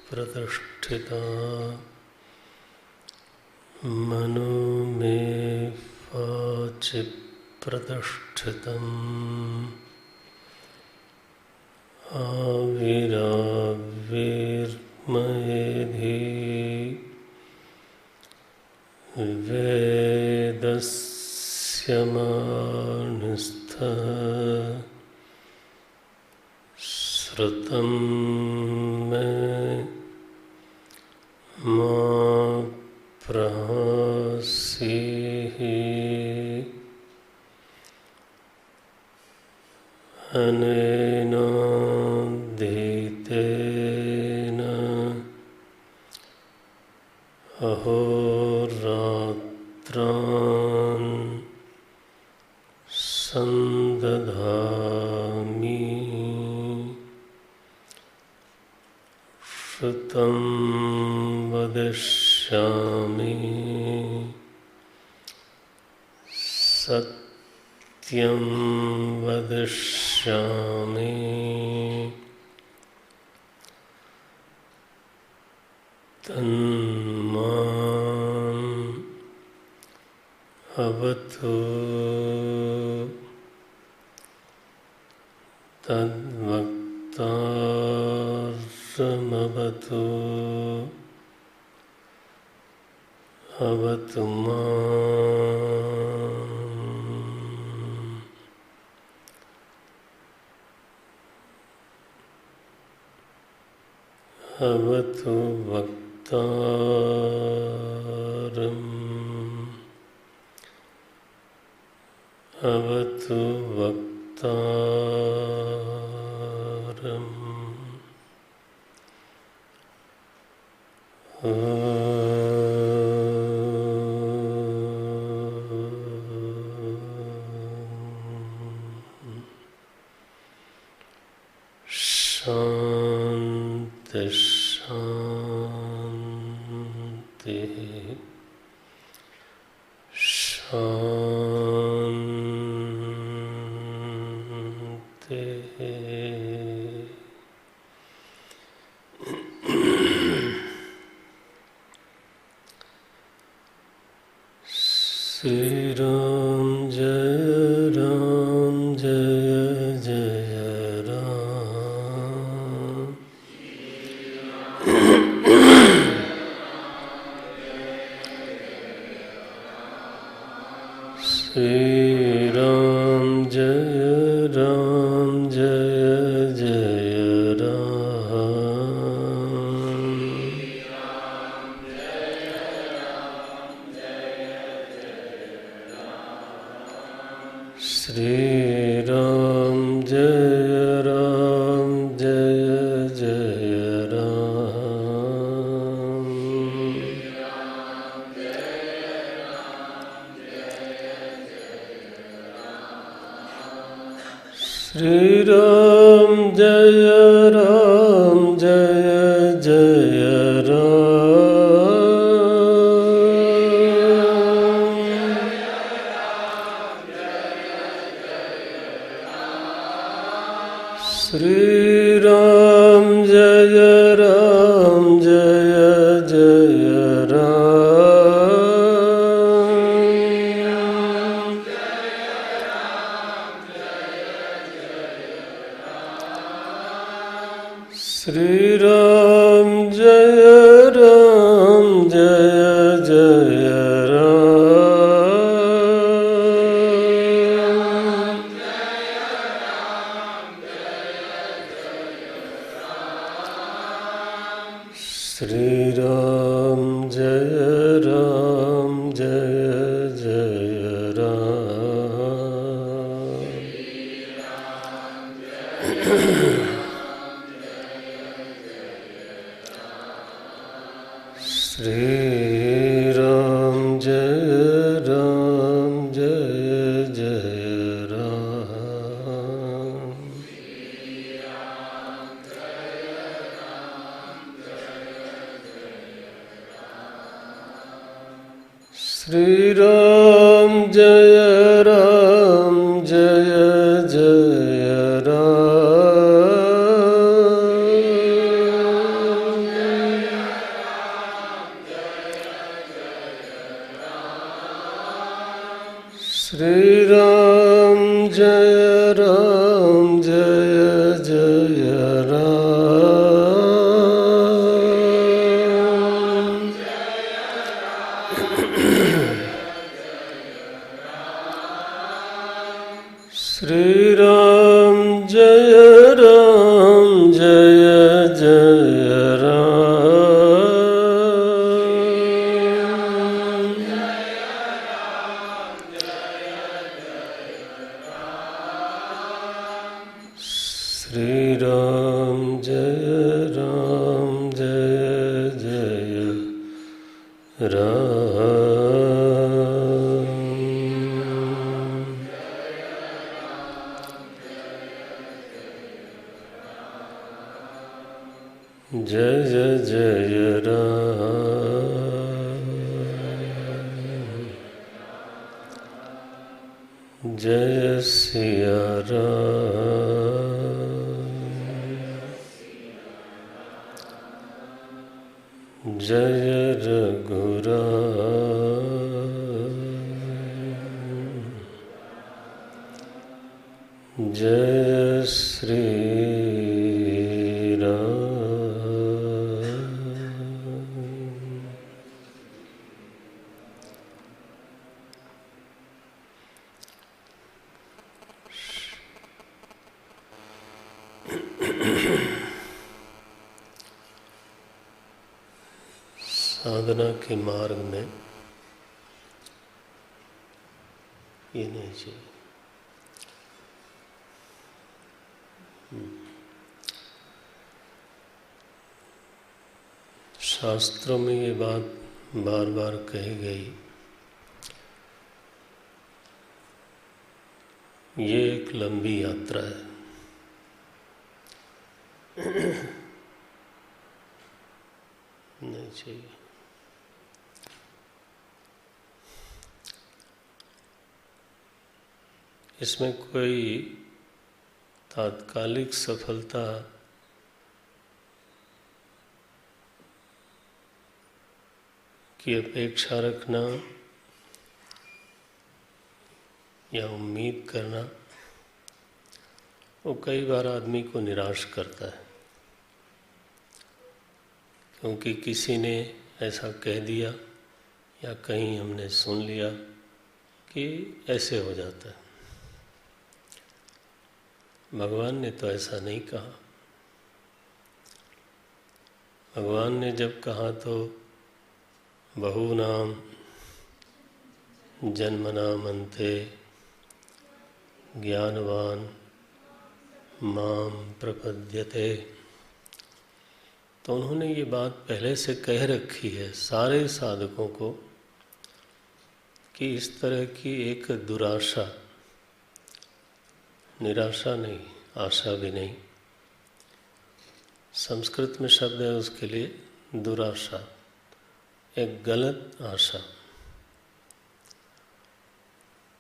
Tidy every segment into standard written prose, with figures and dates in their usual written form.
प्रतिष्ठिता मनो मे वाचि प्रतिष्ठितम् आविराविर्मयेधि वेदस्य मानस्थः श्रुतं मे मा प्रहासीः अनेनाधीतेन अहोरात्रान् सन्दधामि श्रुतं वदिष्यामि सत्यं वदिष्यामि तन्माम् अवतु तद्वक्तारमवतु अवतु माम् अवतु वक्तारम् अवतु वक्तारम् शान्ति शान्ति शान्ति। श्री राम जय राम जय जय राम। श्री राम जय राम जय जय राम। श्री राम जय राम जय जय राम। श्री राम जय राम जय जय राम। जय राम। श्री राम जय राम जय जय राम। श्री राम जय राम जय जय राम। श्री राम जय राम जय जय राम। श्री राम जय राम जय जय राम। श्री राम जय राम जय जय राम। श्री राम जय राम जय जय राम। श्री राम जय राम जय जय राम। जय जय जय राम। जय सिया राम। जय रघुराम। जय श्री राम। साधना के मार्ग में ये नहीं चाहिए। शास्त्रों में ये बात बार बार कही गई, ये एक लंबी यात्रा है। नहीं चाहिए। इसमें कोई तात्कालिक सफलता की अपेक्षा रखना या उम्मीद करना, वो कई बार आदमी को निराश करता है, क्योंकि किसी ने ऐसा कह दिया या कहीं हमने सुन लिया कि ऐसे हो जाता है। भगवान ने तो ऐसा नहीं कहा। भगवान ने जब कहा तो बहूनाम जन्मनाम अन्ते ज्ञानवान माम प्रपद्यते, तो उन्होंने ये बात पहले से कह रखी है सारे साधकों को कि इस तरह की एक दुराशा, निराशा नहीं, आशा भी नहीं, संस्कृत में शब्द है उसके लिए दुराशा, एक गलत आशा।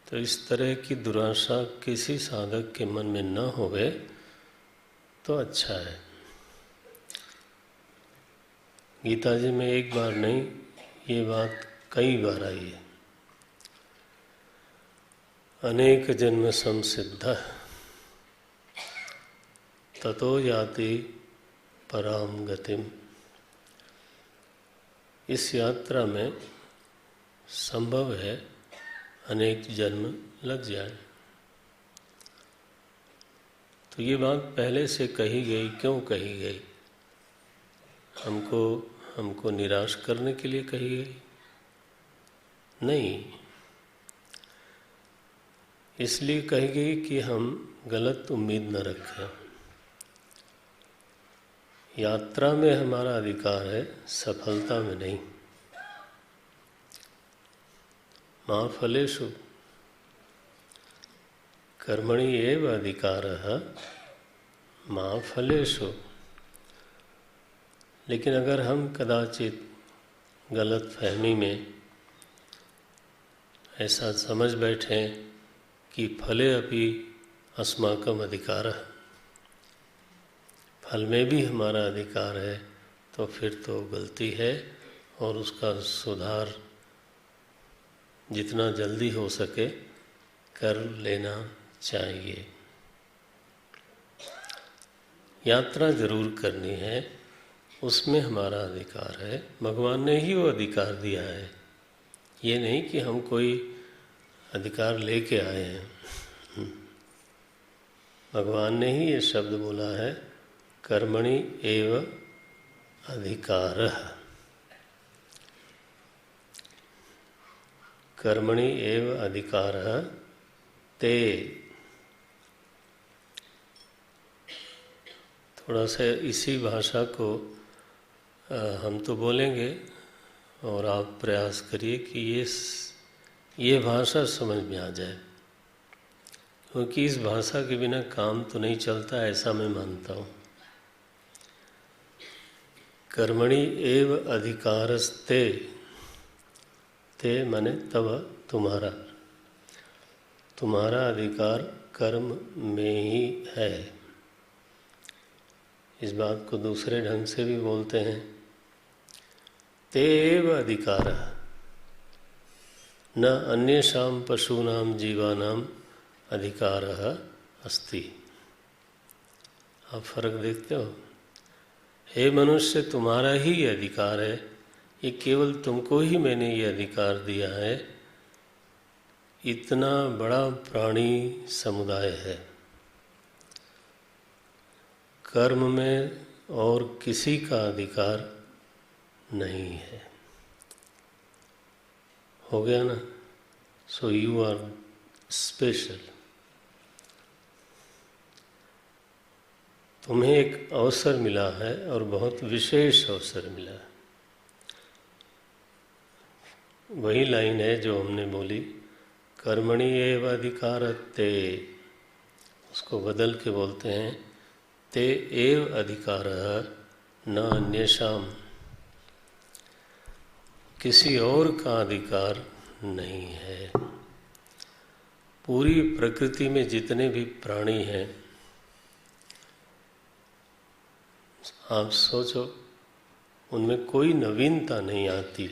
तो इस तरह की दुराशा किसी साधक के मन में न होवे तो अच्छा है। गीता जी में एक बार नहीं, ये बात कई बार आई है। अनेक जन्म संसिद्ध ततो याति पराम गतिम। इस यात्रा में संभव है अनेक जन्म लग जाए। तो ये बात पहले से कही गई, क्यों कही गई? हमको निराश करने के लिए कही गई? नहीं, इसलिए कही गई कि हम गलत उम्मीद न रखें। यात्रा में हमारा अधिकार है, सफलता में नहीं। मा फलेषु कर्मणि एव अधिकारः मा फलेषु। लेकिन अगर हम कदाचित गलत फहमी में ऐसा समझ बैठे कि फले अपि अस्माकम अधिकारः, फल में भी हमारा अधिकार है, तो फिर तो गलती है और उसका सुधार जितना जल्दी हो सके कर लेना चाहिए। यात्रा जरूर करनी है, उसमें हमारा अधिकार है। भगवान ने ही वो अधिकार दिया है, ये नहीं कि हम कोई अधिकार लेके आए हैं। भगवान ने ही ये शब्द बोला है, कर्मणि एव अधिकारः। कर्मणि एव अधिकारः ते। थोड़ा सा इसी भाषा को हम तो बोलेंगे और आप प्रयास करिए कि ये भाषा समझ में आ जाए, क्योंकि इस भाषा के बिना काम तो नहीं चलता, ऐसा मैं मानता हूँ। कर्मणि एव अधिकारस्ते, ते माने तब तुम्हारा अधिकार कर्म में ही है। इस बात को दूसरे ढंग से भी बोलते हैं, तेव अधिकारः न अन्येषां पशूनां जीवानां अधिकारः अस्ति। आप फर्क देखते हो? हे मनुष्य, तुम्हारा ही अधिकार है, ये केवल तुमको ही मैंने ये अधिकार दिया है। इतना बड़ा प्राणी समुदाय है, कर्म में और किसी का अधिकार नहीं है। हो गया ना? So you are special. तुम्हें एक अवसर मिला है और बहुत विशेष अवसर मिला है। वही लाइन है जो हमने बोली, कर्मणि एव अधिकारस्ते, उसको बदल के बोलते हैं ते एव अधिकारः न अन्येषां। किसी और का अधिकार नहीं है। पूरी प्रकृति में जितने भी प्राणी हैं, आप सोचो, उनमें कोई नवीनता नहीं आती।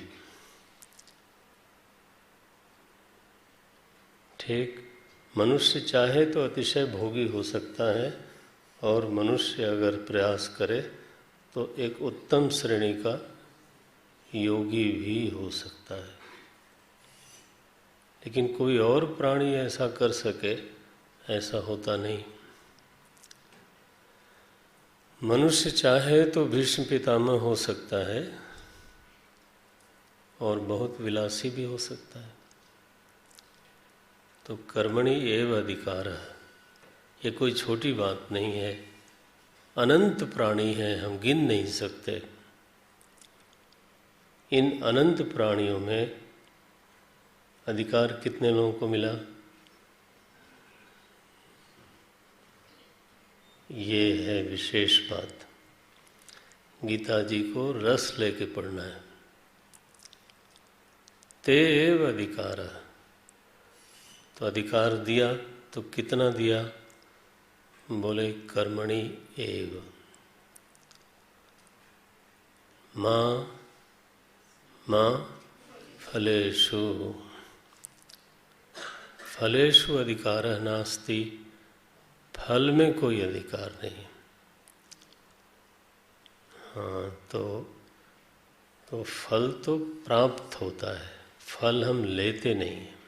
ठीक, मनुष्य चाहे तो अतिशय भोगी हो सकता है, और मनुष्य अगर प्रयास करे तो एक उत्तम श्रेणी का योगी भी हो सकता है। लेकिन कोई और प्राणी ऐसा कर सके, ऐसा होता नहीं। मनुष्य चाहे तो भीष्म पितामह हो सकता है और बहुत विलासी भी हो सकता है। तो कर्मणि एव अधिकारः, ये कोई छोटी बात नहीं है। अनंत प्राणी हैं, हम गिन नहीं सकते। इन अनंत प्राणियों में अधिकार कितने लोगों को मिला? ये है विशेष बात। गीता जी को रस लेके पढ़ना है। तेव अधिकारः, तो अधिकार दिया तो कितना दिया? बोले कर्मणि एव, माँ माँ फलेषु फलेषु अधिकारः नास्ति, फल में कोई अधिकार नहीं। हाँ, तो फल तो प्राप्त होता है, फल हम लेते नहीं हैं।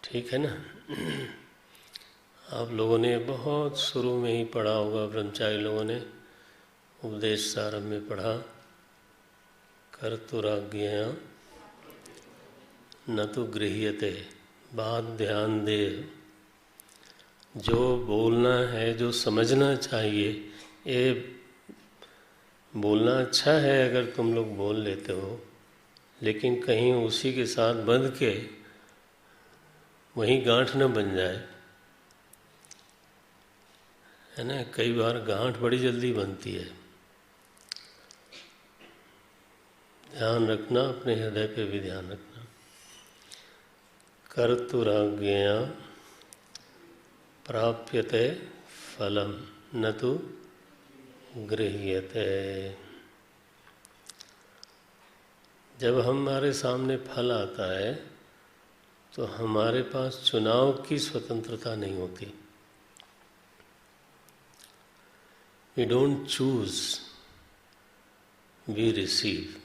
ठीक है ना। आप लोगों ने बहुत शुरू में ही पढ़ा होगा, ब्रह्मचारी लोगों ने उपदेश सारम में पढ़ा, कर्तुराज्ञया न तो गृह्यते। बात ध्यान दे, जो बोलना है, जो समझना चाहिए, ये बोलना अच्छा है अगर तुम लोग बोल लेते हो, लेकिन कहीं उसी के साथ बंध के वहीं गांठ न बन जाए, है ना। कई बार गांठ बड़ी जल्दी बनती है। ध्यान रखना, अपने हृदय पे भी ध्यान रखना। कर्तुराज्ञया प्राप्यते फलम न तो गृह्यते। जब हमारे सामने फल आता है तो हमारे पास चुनाव की स्वतंत्रता नहीं होती। We don't choose, we receive।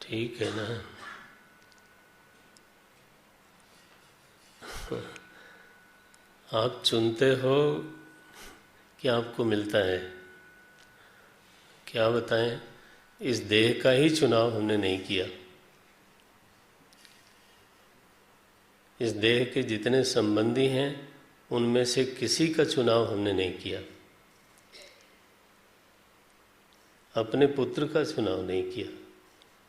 ठीक है ना। आप चुनते हो कि आपको मिलता है। क्या बताएं, इस देह का ही चुनाव हमने नहीं किया। इस देह के जितने संबंधी हैं उनमें से किसी का चुनाव हमने नहीं किया। अपने पुत्र का चुनाव नहीं किया,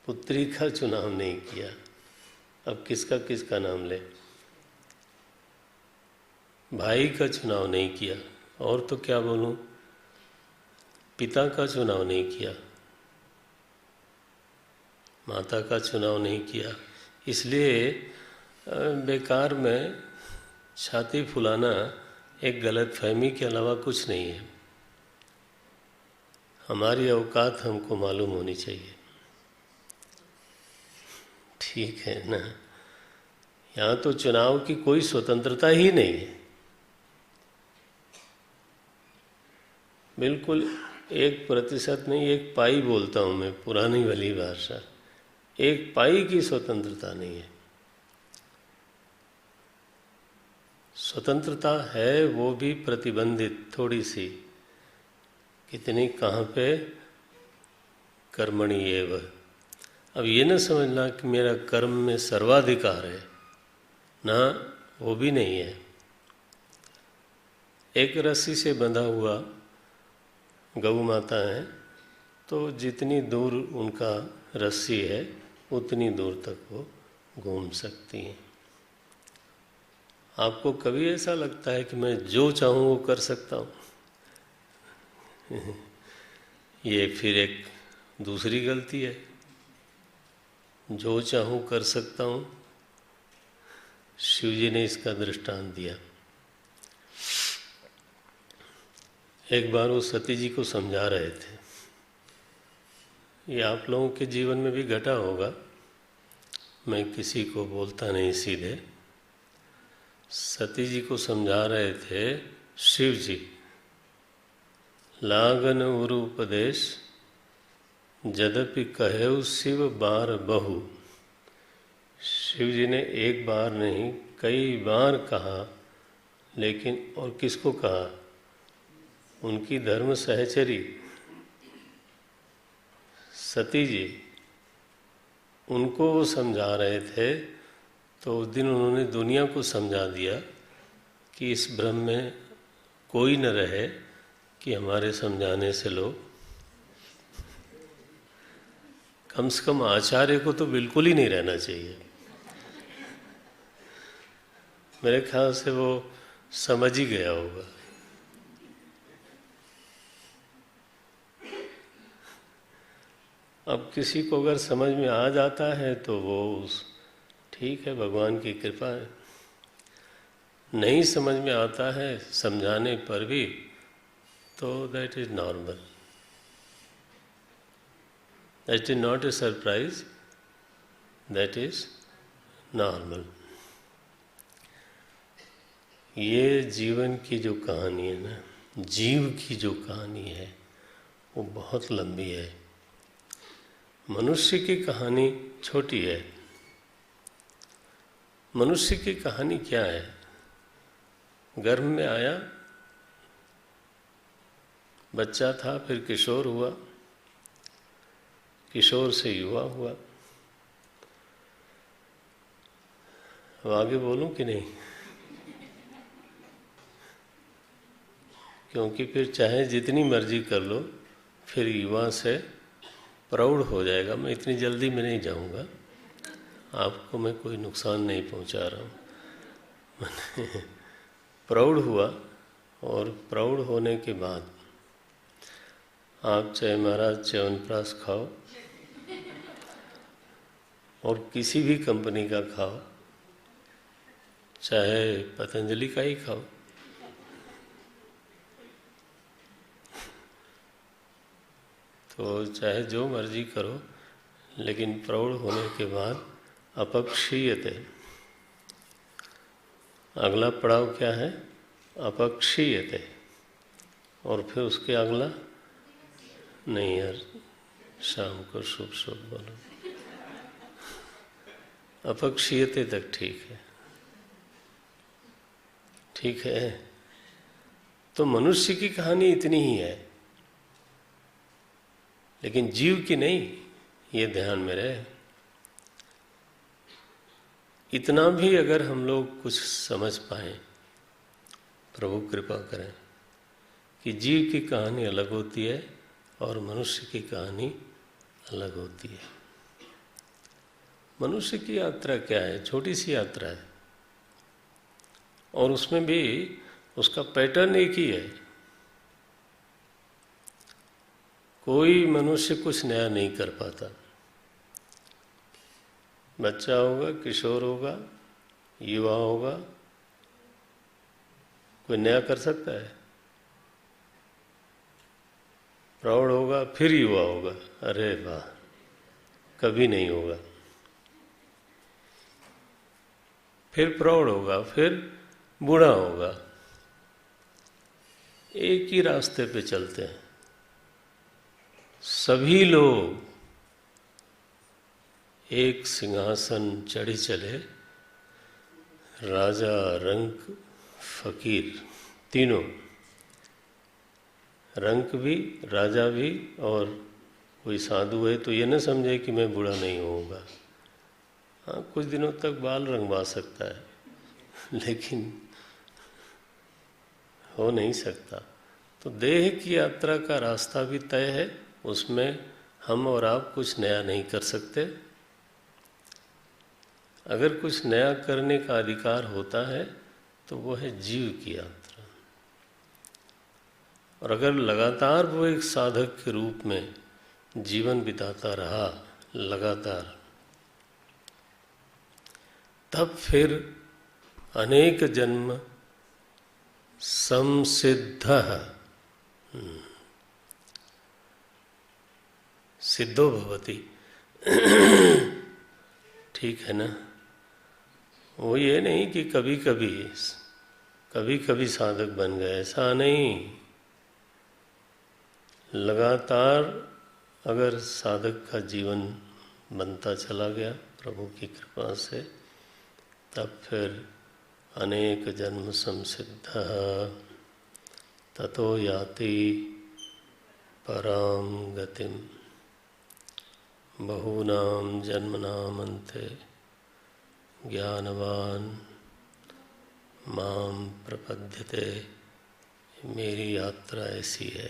पुत्री का चुनाव नहीं किया। अब किसका नाम ले। भाई का चुनाव नहीं किया, और तो क्या बोलूं, पिता का चुनाव नहीं किया, माता का चुनाव नहीं किया। इसलिए बेकार में छाती फुलाना एक गलत फहमी के अलावा कुछ नहीं है। हमारी औकात हमको मालूम होनी चाहिए। ठीक है ना। यहाँ तो चुनाव की कोई स्वतंत्रता ही नहीं है। बिल्कुल 1% नहीं, 1 पाई बोलता हूँ मैं, पुरानी वाली भाषा। 1 पाई की स्वतंत्रता नहीं है। स्वतंत्रता है वो भी प्रतिबंधित थोड़ी सी। कितनी, कहाँ पे, कर्मणि एव। अब ये न समझना कि मेरा कर्म में सर्वाधिकार है ना, वो भी नहीं है। एक रस्सी से बंधा हुआ गौ माता है, तो जितनी दूर उनका रस्सी है उतनी दूर तक वो घूम सकती हैं। आपको कभी ऐसा लगता है कि मैं जो चाहूँ वो कर सकता हूँ? ये फिर एक दूसरी गलती है। जो चाहूँ कर सकता हूँ, शिव जी ने इसका दृष्टांत दिया। एक बार वो सती जी को समझा रहे थे। ये आप लोगों के जीवन में भी घटा होगा, मैं किसी को बोलता नहीं सीधे। सती जी को समझा रहे थे शिव जी। लागन उरु उपदेश जदपि कहेउ शिव बार बहु। शिव जी ने एक बार नहीं कई बार कहा, लेकिन और किसको कहा? उनकी धर्म सहचरी सती जी, उनको वो समझा रहे थे। तो उस दिन उन्होंने दुनिया को समझा दिया कि इस भ्रम में कोई न रहे कि हमारे समझाने से लोग, कम से कम आचार्य को तो बिल्कुल ही नहीं रहना चाहिए। मेरे ख्याल से वो समझ ही गया होगा। अब किसी को अगर समझ में आ जाता है तो वो ठीक है, भगवान की कृपा है। नहीं समझ में आता है समझाने पर भी, तो that is normal, that is not a surprise, that is normal. ये जीवन की जो कहानी है ना, जीव की जो कहानी है वो बहुत लंबी है। मनुष्य की कहानी छोटी है। मनुष्य की कहानी क्या है? गर्भ में आया, बच्चा था, फिर किशोर हुआ, किशोर से युवा हुआ। अब आगे बोलूं कि नहीं? क्योंकि फिर चाहे जितनी मर्जी कर लो, फिर युवा से प्रौढ़ हो जाएगा। मैं इतनी जल्दी में नहीं जाऊंगा, आपको मैं कोई नुकसान नहीं पहुंचा रहा हूँ। प्रौढ़ हुआ, और प्रौढ़ होने के बाद आप चाहे महाराज च्यवनप्राश खाओ और किसी भी कंपनी का खाओ, चाहे पतंजलि का ही खाओ, तो चाहे जो मर्जी करो, लेकिन प्रौढ़ होने के बाद अपक्षीयते, अगला पड़ाव क्या है? अपक्षीयते। और फिर उसके अगला नहीं यार, शाम को शुभ शुभ बोलो। अपक्षीयते तक ठीक है, ठीक है। तो मनुष्य की कहानी इतनी ही है, लेकिन जीव की नहीं, ये ध्यान में रहे। इतना भी अगर हम लोग कुछ समझ पाए, प्रभु कृपा करें, कि जीव की कहानी अलग होती है और मनुष्य की कहानी अलग होती है। मनुष्य की यात्रा क्या है? छोटी सी यात्रा है, और उसमें भी उसका पैटर्न एक ही है। कोई मनुष्य कुछ नया नहीं कर पाता। बच्चा होगा, किशोर होगा, युवा होगा, कोई नया कर सकता है? प्रौढ़ होगा, फिर युवा होगा, अरे वाह, कभी नहीं होगा। फिर प्रौढ़ होगा, फिर बूढ़ा होगा। एक ही रास्ते पे चलते हैं सभी लोग। एक सिंहासन चढ़ी चले, राजा, रंक, फकीर, तीनों, रंक भी, राजा भी, और कोई साधु है तो ये न समझे कि मैं बूढ़ा नहीं होऊंगा। हाँ, कुछ दिनों तक बाल रंगवा सकता है, लेकिन हो नहीं सकता। तो देह की यात्रा का रास्ता भी तय है, उसमें हम और आप कुछ नया नहीं कर सकते। अगर कुछ नया करने का अधिकार होता है तो वो है जीव की यात्रा। और अगर लगातार वो एक साधक के रूप में जीवन बिताता रहा लगातार, तब फिर अनेक जन्म संसिद्धः सिद्धो भवति। ठीक है ना? वो ये नहीं कि कभी कभी साधक बन गए, ऐसा नहीं। लगातार अगर साधक का जीवन बनता चला गया प्रभु की कृपा से, तब फिर अनेक जन्म संसिद्धः ततो याति पराम गतिम बहूनां जन्मनां अन्ते ज्ञानवान माम प्रपद्यते। मेरी यात्रा ऐसी है।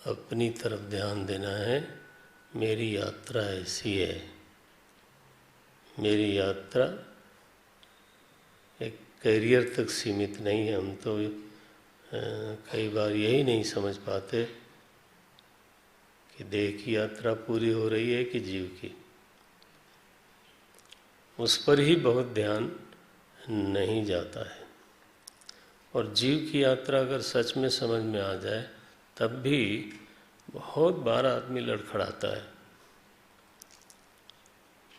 अपनी तरफ ध्यान देना है। मेरी यात्रा ऐसी है। मेरी यात्रा एक कैरियर तक सीमित नहीं है। हम तो कई बार यही नहीं समझ पाते कि देह की यात्रा पूरी हो रही है कि जीव की। उस पर ही बहुत ध्यान नहीं जाता है। और जीव की यात्रा अगर सच में समझ में आ जाए तब भी बहुत बार आदमी लड़खड़ाता है,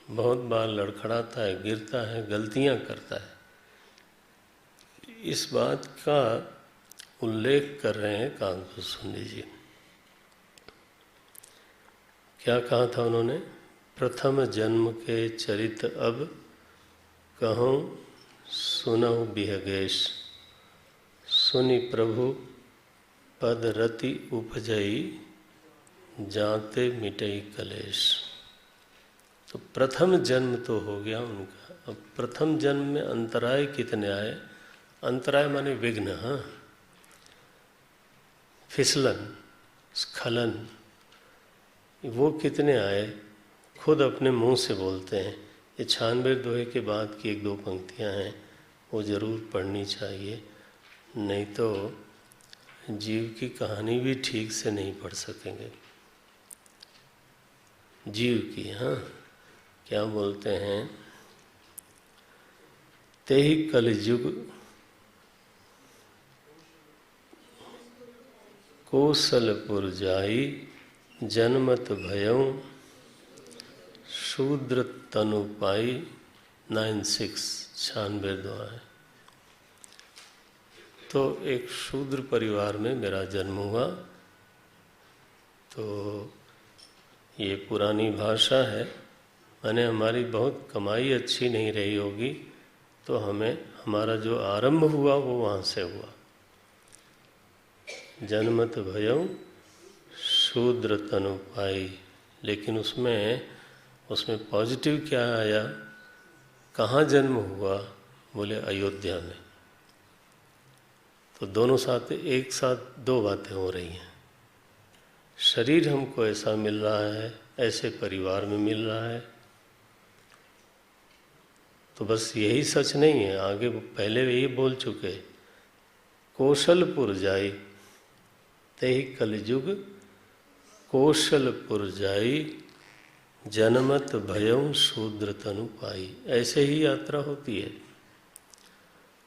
बहुत बार लड़खड़ाता है, गिरता है, गलतियां करता है। इस बात का उल्लेख कर रहे हैं कानपुर सुंदी जी। क्या कहा था उन्होंने? प्रथम जन्म के चरित अब कहूँ सुनहु बिहगेश, सुनि प्रभु पद रति उपजई, जाते मिटई कलेश। तो प्रथम जन्म तो हो गया उनका। अब प्रथम जन्म में अंतराय कितने आए? अंतराय माने विघ्न, हाँ, फिसलन, स्खलन, वो कितने आए? खुद अपने मुंह से बोलते हैं। ये 96 दोहे के बाद की 1-2 पंक्तियां हैं, वो ज़रूर पढ़नी चाहिए, नहीं तो जीव की कहानी भी ठीक से नहीं पढ़ सकेंगे। जीव की, हाँ, क्या बोलते हैं? तेहि कलयुग कौशलपुर जाई, जन्मत भयऊ शूद्र तनु पाई। 96 दुआ है। तो एक शूद्र परिवार में मेरा जन्म हुआ। तो ये पुरानी भाषा है, माने हमारी बहुत कमाई अच्छी नहीं रही होगी, तो हमें हमारा जो आरंभ हुआ वो वहाँ से हुआ। जन्मत भयऊ शूद्र तनु पाई, लेकिन उसमें पॉजिटिव क्या आया? कहाँ जन्म हुआ? बोले अयोध्या में। तो दोनों साथ एक साथ 2 बातें हो रही हैं। शरीर हमको ऐसा मिल रहा है, ऐसे परिवार में मिल रहा है, तो बस यही सच नहीं है, आगे पहले यही बोल चुके, कौशलपुर जाई, तेहि कलयुग कौशलपुर जाई, जनमत भयऊ शूद्र तनु पाई। ऐसे ही यात्रा होती है।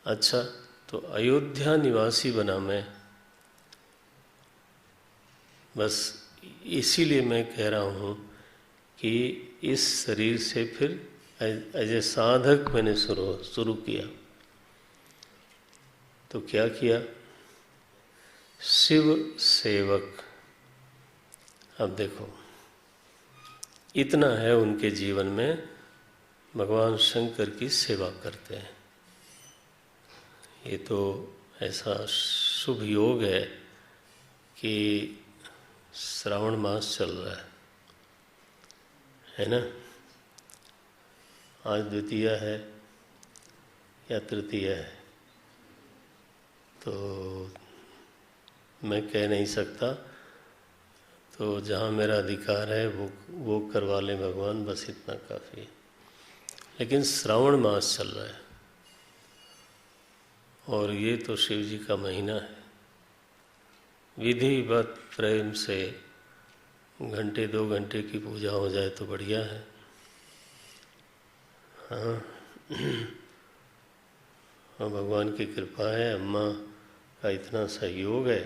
अच्छा, तो अयोध्या निवासी बना मैं, बस इसीलिए मैं कह रहा हूँ कि इस शरीर से फिर एज ए साधक मैंने शुरू किया। तो क्या किया? शिव सेवक। अब देखो, इतना है उनके जीवन में, भगवान शंकर की सेवा करते हैं। ये तो ऐसा शुभ योग है कि श्रावण मास चल रहा है ना? आज द्वितीया है या तृतीया है, तो मैं कह नहीं सकता, तो जहाँ मेरा अधिकार है वो करवा लें भगवान, बस इतना काफ़ी है। लेकिन श्रावण मास चल रहा है और ये तो शिव जी का महीना है। विधिवत प्रेम से 1-2 घंटे की पूजा हो जाए तो बढ़िया है। हाँ, और भगवान की कृपा है, अम्मा का इतना सहयोग है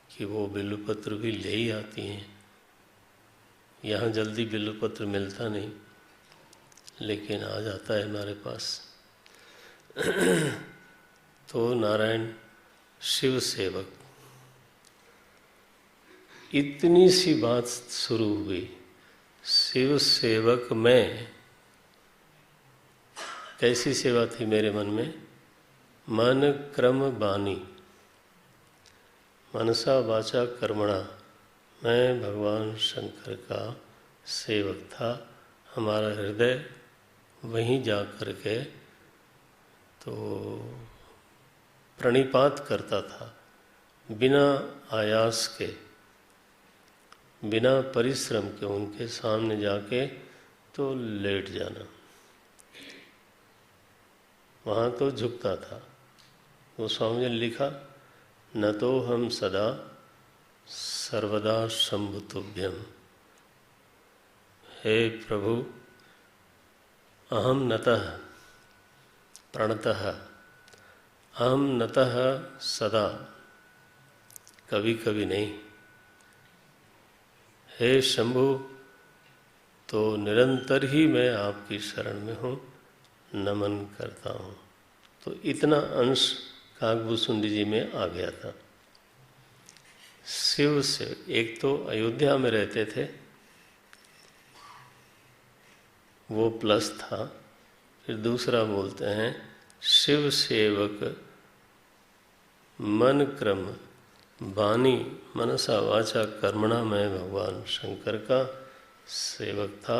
कि वो बिल्वपत्र भी ले ही आती हैं। यहाँ जल्दी बिल्वपत्र मिलता नहीं, लेकिन आ जाता है हमारे पास। तो नारायण शिव सेवक, इतनी सी बात शुरू हुई। शिव सेवक में कैसी सेवा थी मेरे मन में? मन क्रम बानी, मनसा वाचा कर्मणा, मैं भगवान शंकर का सेवक था। हमारा हृदय वहीं जा कर के तो प्रणिपात करता था, बिना आयास के, बिना परिश्रम के उनके सामने जाके तो लेट जाना, वहाँ तो झुकता था। वो स्वामी ने लिखा, न तो हम सदा सर्वदा शंभुतुभ्यम, हे प्रभु अहम नतः प्रणतः हम नतः सदा, कभी कभी नहीं, हे शंभु तो निरंतर ही मैं आपकी शरण में हूँ, नमन करता हूँ। तो इतना अंश काकभूषुंडी जी में आ गया था। शिव से एक तो अयोध्या में रहते थे, वो प्लस था। फिर दूसरा बोलते हैं शिव सेवक मन क्रम वाणी मनसा वाचा कर्मणा मैं भगवान शंकर का सेवक था।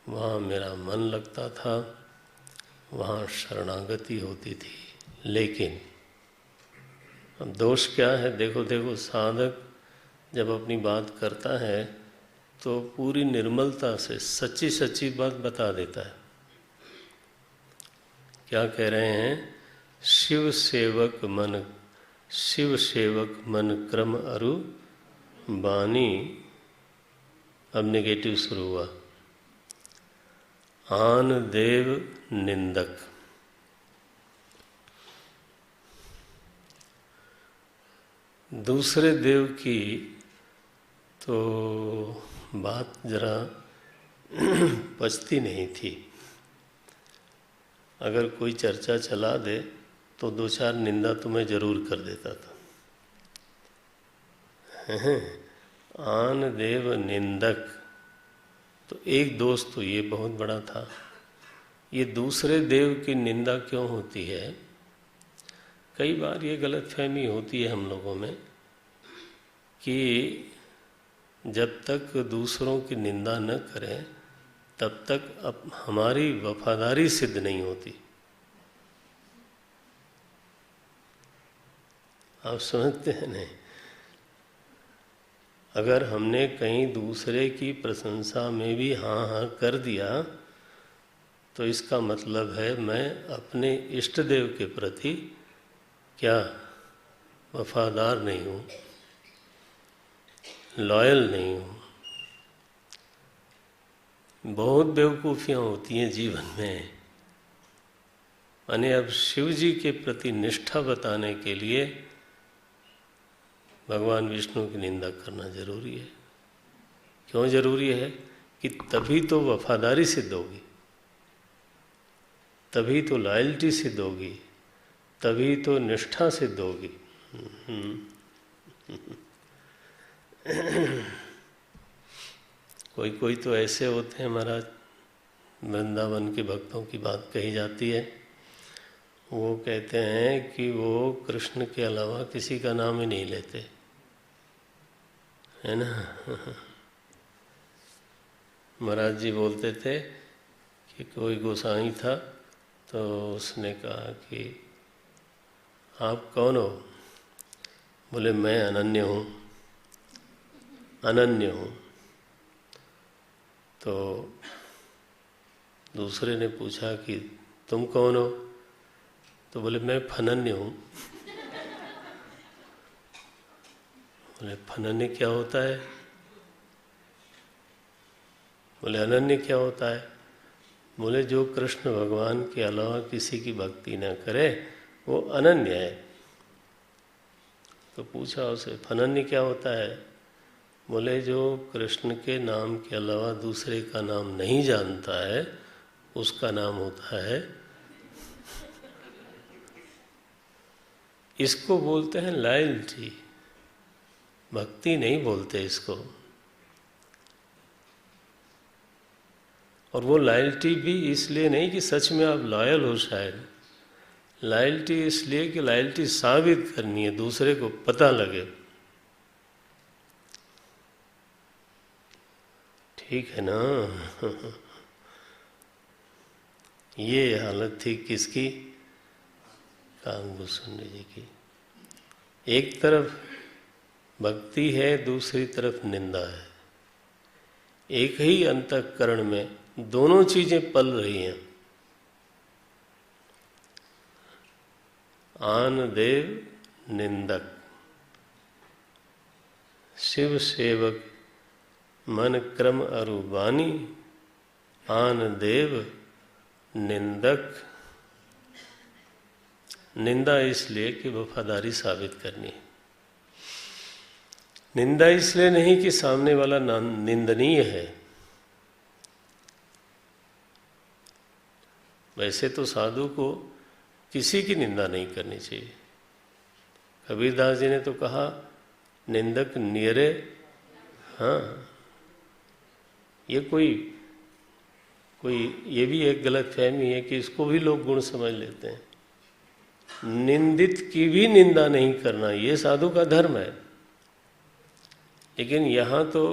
वहाँ मेरा मन लगता था, वहाँ शरणागति होती थी। लेकिन अब दोष क्या है? देखो देखो, साधक जब अपनी बात करता है तो पूरी निर्मलता से सच्ची सच्ची बात बता देता है। क्या कह रहे हैं? शिव सेवक मन क्रम अरु बानी। अब नेगेटिव शुरू हुआ। आन देव निंदक। दूसरे देव की तो बात जरा पचती नहीं थी। अगर कोई चर्चा चला दे तो दो चार निंदा तो मैं जरूर कर देता था। आन देव निंदक, तो एक दोस्त तो ये बहुत बड़ा था। ये दूसरे देव की निंदा क्यों होती है? कई बार ये गलतफहमी होती है हम लोगों में कि जब तक दूसरों की निंदा न करें तब तक अब हमारी वफादारी सिद्ध नहीं होती। आप समझते हैं नहीं? अगर हमने कहीं दूसरे की प्रशंसा में भी हाँ हाँ कर दिया तो इसका मतलब है मैं अपने इष्ट देव के प्रति क्या वफादार नहीं हूँ, लॉयल नहीं हूँ। बहुत बेवकूफ़ियाँ होती हैं जीवन में। माने अब शिव जी के प्रति निष्ठा बताने के लिए भगवान विष्णु की निंदा करना जरूरी है। क्यों जरूरी है? कि तभी तो वफादारी सिद्ध होगी, तभी तो लॉयल्टी सिद्ध होगी, तभी तो निष्ठा सिद्ध होगी। कोई कोई तो ऐसे होते हैं महाराज, वृंदावन के भक्तों की बात कही जाती है, वो कहते हैं कि वो कृष्ण के अलावा किसी का नाम ही नहीं लेते, है ना। महाराज जी बोलते थे कि कोई गोसाई था तो उसने कहा कि आप कौन हो? बोले मैं अनन्य हूँ, अनन्य हूँ। तो दूसरे ने पूछा कि तुम कौन हो? तो बोले मैं फनन्य हूँ। बोले फनन्य क्या होता है? बोले अनन्य क्या होता है? बोले जो कृष्ण भगवान के अलावा किसी की भक्ति न करे वो अनन्य है। तो पूछा उसे फनन्य क्या होता है? बोले जो कृष्ण के नाम के अलावा दूसरे का नाम नहीं जानता है उसका नाम होता है। इसको बोलते हैं लॉयल्टी, भक्ति नहीं बोलते इसको। और वो लॉयल्टी भी इसलिए नहीं कि सच में आप लॉयल हो, शायद लॉयल्टी इसलिए कि लॉयल्टी साबित करनी है, दूसरे को पता लगे। ठीक है ना। ये हालत थी किसकी? काकभूषुंडी जी की। एक तरफ भक्ति है, दूसरी तरफ निंदा है। एक ही अंतःकरण में दोनों चीजें पल रही हैं। आन देव निंदक, शिव सेवक मन क्रम अरु बानी, आन देव निंदक निंदा इसलिए कि वफादारी साबित करनी है। निंदा इसलिए नहीं कि सामने वाला निंदनीय है। वैसे तो साधु को किसी की निंदा नहीं करनी चाहिए। कबीरदास जी ने तो कहा, निंदक नियरे। हाँ, ये कोई ये भी एक गलत फहमी है कि इसको भी लोग गुण समझ लेते हैं। निंदित की भी निंदा नहीं करना, ये साधु का धर्म है। लेकिन यहाँ तो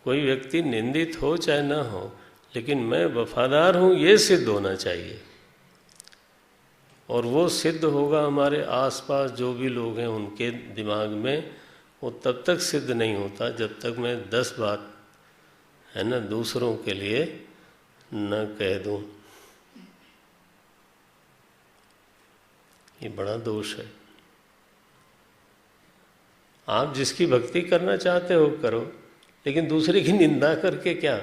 कोई व्यक्ति निंदित हो चाहे ना हो, लेकिन मैं वफादार हूँ ये सिद्ध होना चाहिए। और वो सिद्ध होगा हमारे आसपास जो भी लोग हैं उनके दिमाग में। वो तब तक सिद्ध नहीं होता जब तक मैं 10 बात है ना दूसरों के लिए न कह दूं। ये बड़ा दोष है। आप जिसकी भक्ति करना चाहते हो करो, लेकिन दूसरे की निंदा करके क्या।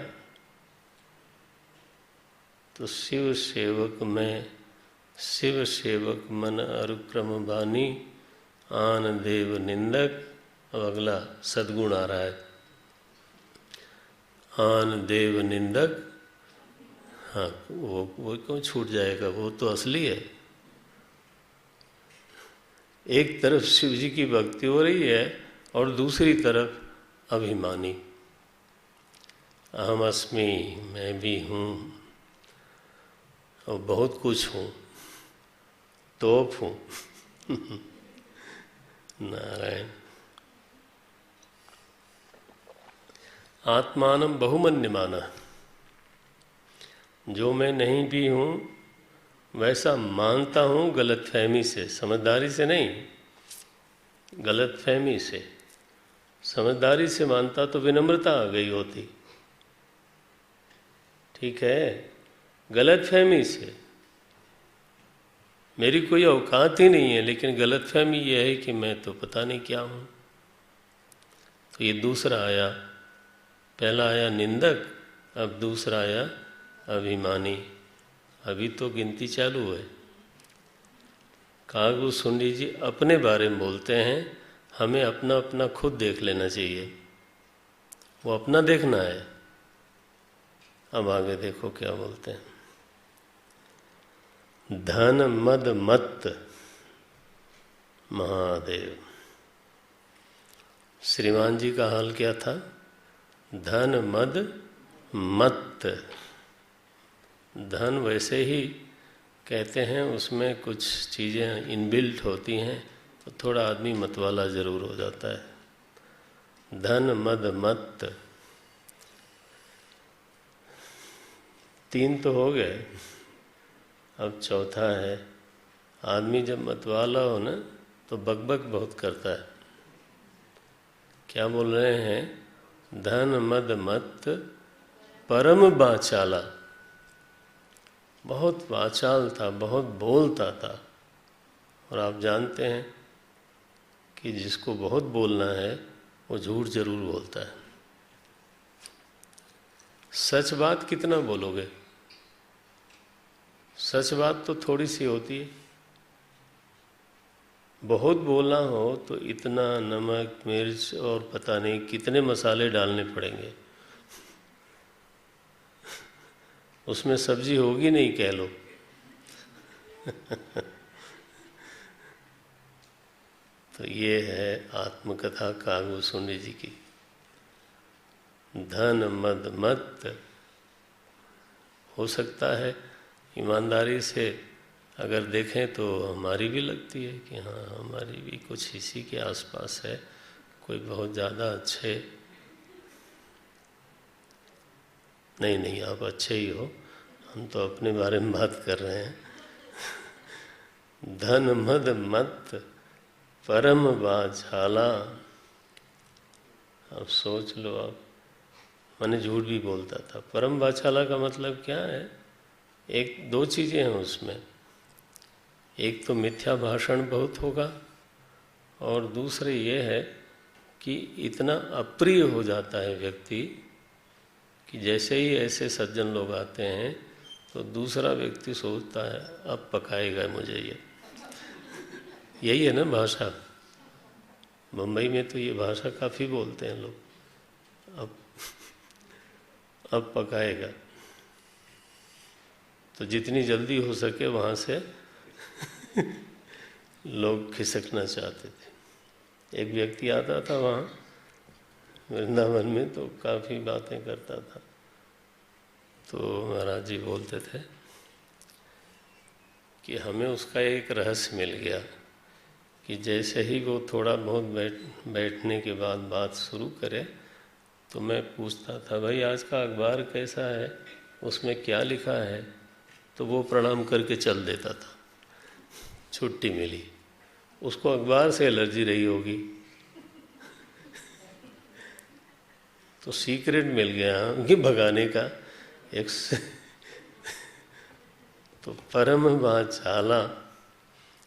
तो शिव सेवक में शिव सेवक मन अनुक्रम बानी, आन देव निंदक। अब अगला सद्गुण आ रहा है, आन देव निंदक। हाँ, वो क्यों छूट जाएगा, वो तो असली है। एक तरफ शिव जी की भक्ति हो रही है और दूसरी तरफ अभिमानी, अहम अस्मि, मैं भी हूँ और बहुत कुछ हूँ, तोप हूँ। नारायण। आत्मानम बहुमन्यमाना, जो मैं नहीं भी हूँ वैसा मानता हूँ गलतफहमी से, समझदारी से नहीं, गलतफहमी से। समझदारी से मानता तो विनम्रता आ गई होती, ठीक है। गलतफहमी से मेरी कोई औकात ही नहीं है, लेकिन गलतफहमी यह है कि मैं तो पता नहीं क्या हूँ। तो ये दूसरा आया। पहला आया निंदक, अब दूसरा आया अभिमानी। अभी तो गिनती चालू है। कागू सुंडी जी अपने बारे में बोलते हैं, हमें अपना अपना खुद देख लेना चाहिए। वो अपना देखना है। अब आगे देखो क्या बोलते हैं। धन मद मत महादेव। श्रीमान जी का हाल क्या था? धन मद मत। धन वैसे ही कहते हैं, उसमें कुछ चीज़ें इनबिल्ट होती हैं तो थोड़ा आदमी मतवाला ज़रूर हो जाता है। धन मद मत, 3 तो हो गए, अब चौथा है। आदमी जब मतवाला हो ना तो बकबक बहुत करता है। क्या बोल रहे हैं? धन मद मत परम बाचाला। बहुत वाचाल था, बहुत बोलता था। और आप जानते हैं कि जिसको बहुत बोलना है वो झूठ जरूर बोलता है। सच बात कितना बोलोगे? सच बात तो थोड़ी सी होती है। बहुत बोलना हो तो इतना नमक मिर्च और पता नहीं कितने मसाले डालने पड़ेंगे। उसमें सब्जी होगी नहीं, कह लो। तो ये है आत्मकथा कागू सुंडी जी की। धन मद मत। हो सकता है ईमानदारी से अगर देखें तो हमारी भी लगती है कि हाँ, हमारी भी कुछ इसी के आसपास है। कोई बहुत ज़्यादा अच्छे नहीं, आप अच्छे ही हो, हम तो अपने बारे में बात कर रहे हैं। धन मद मत परम बाझाला। अब सोच लो, आप मैंने झूठ भी बोलता था। परम बाछाला का मतलब क्या है? एक दो चीज़ें हैं उसमें। एक तो मिथ्या भाषण बहुत होगा, और दूसरे ये है कि इतना अप्रिय हो जाता है व्यक्ति कि जैसे ही ऐसे सज्जन लोग आते हैं तो दूसरा व्यक्ति सोचता है अब पकाएगा मुझे ये। यही है ना भाषा। मुंबई में तो ये भाषा काफ़ी बोलते हैं लोग, अब पकाएगा। तो जितनी जल्दी हो सके वहाँ से लोग खिसकना चाहते थे। एक व्यक्ति आता था वहाँ वृंदावन में, तो काफ़ी बातें करता था। तो महाराज जी बोलते थे कि हमें उसका एक रहस्य मिल गया कि जैसे ही वो थोड़ा बहुत बैठने के बाद बात शुरू करे तो मैं पूछता था, भाई आज का अखबार कैसा है, उसमें क्या लिखा है? तो वो प्रणाम करके चल देता था। छुट्टी मिली। उसको अखबार से एलर्जी रही होगी। तो सीक्रेट मिल गया कि भगाने का एक तो परम वाचाला,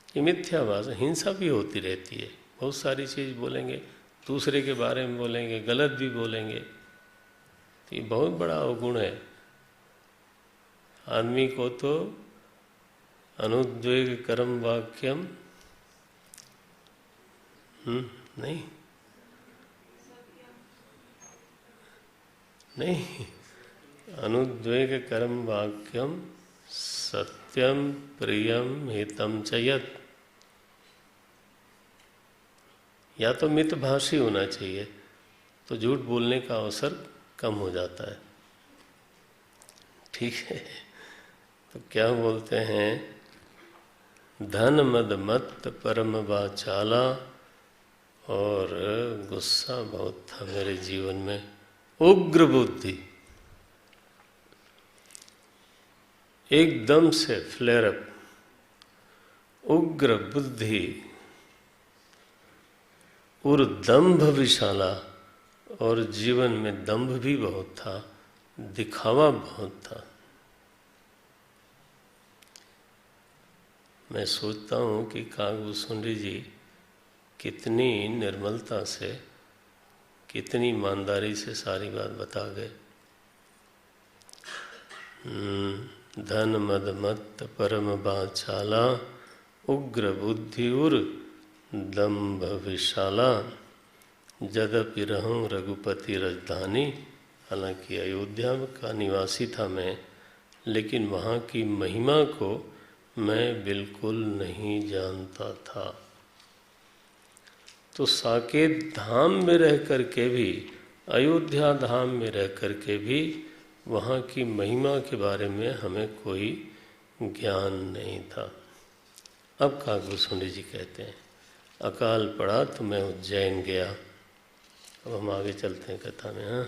ये मिथ्या भाषा, हिंसा भी होती रहती है। बहुत सारी चीज़ बोलेंगे, दूसरे के बारे में बोलेंगे, गलत भी बोलेंगे। तो ये बहुत बड़ा अवगुण है। आदमी को तो अनुद्वेग कर्म वाक्यम नहीं अनुद्वेग कर्म वाक्यम सत्यम प्रियम हितम च यत्। या तो मितभाषी होना चाहिए, तो झूठ बोलने का अवसर कम हो जाता है। ठीक है। तो क्या बोलते हैं, धन मद मत परम वाचाला, और गुस्सा बहुत था मेरे जीवन में, उग्र बुद्धि, एकदम से फ्लेयर अप, उग्र बुद्धि, और दंभ विशाला, और जीवन में दंभ भी बहुत था, दिखावा बहुत था। मैं सोचता हूँ कि काकभूषुंडी जी कितनी निर्मलता से, कितनी ईमानदारी से सारी बात बता गए। धन मद मत परम वाचाला, उग्र बुद्धि उर दंभ विशाला, जदपि रहूं रघुपति राजधानी। हालांकि अयोध्या का निवासी था मैं, लेकिन वहाँ की महिमा को मैं बिल्कुल नहीं जानता था। तो साकेत धाम में रह कर के भी, अयोध्या धाम में रह कर के भी वहाँ की महिमा के बारे में हमें कोई ज्ञान नहीं था। अब काकभूषुंडी जी कहते हैं, अकाल पड़ा तो मैं उज्जैन गया। अब हम आगे चलते हैं कथा में। हाँ,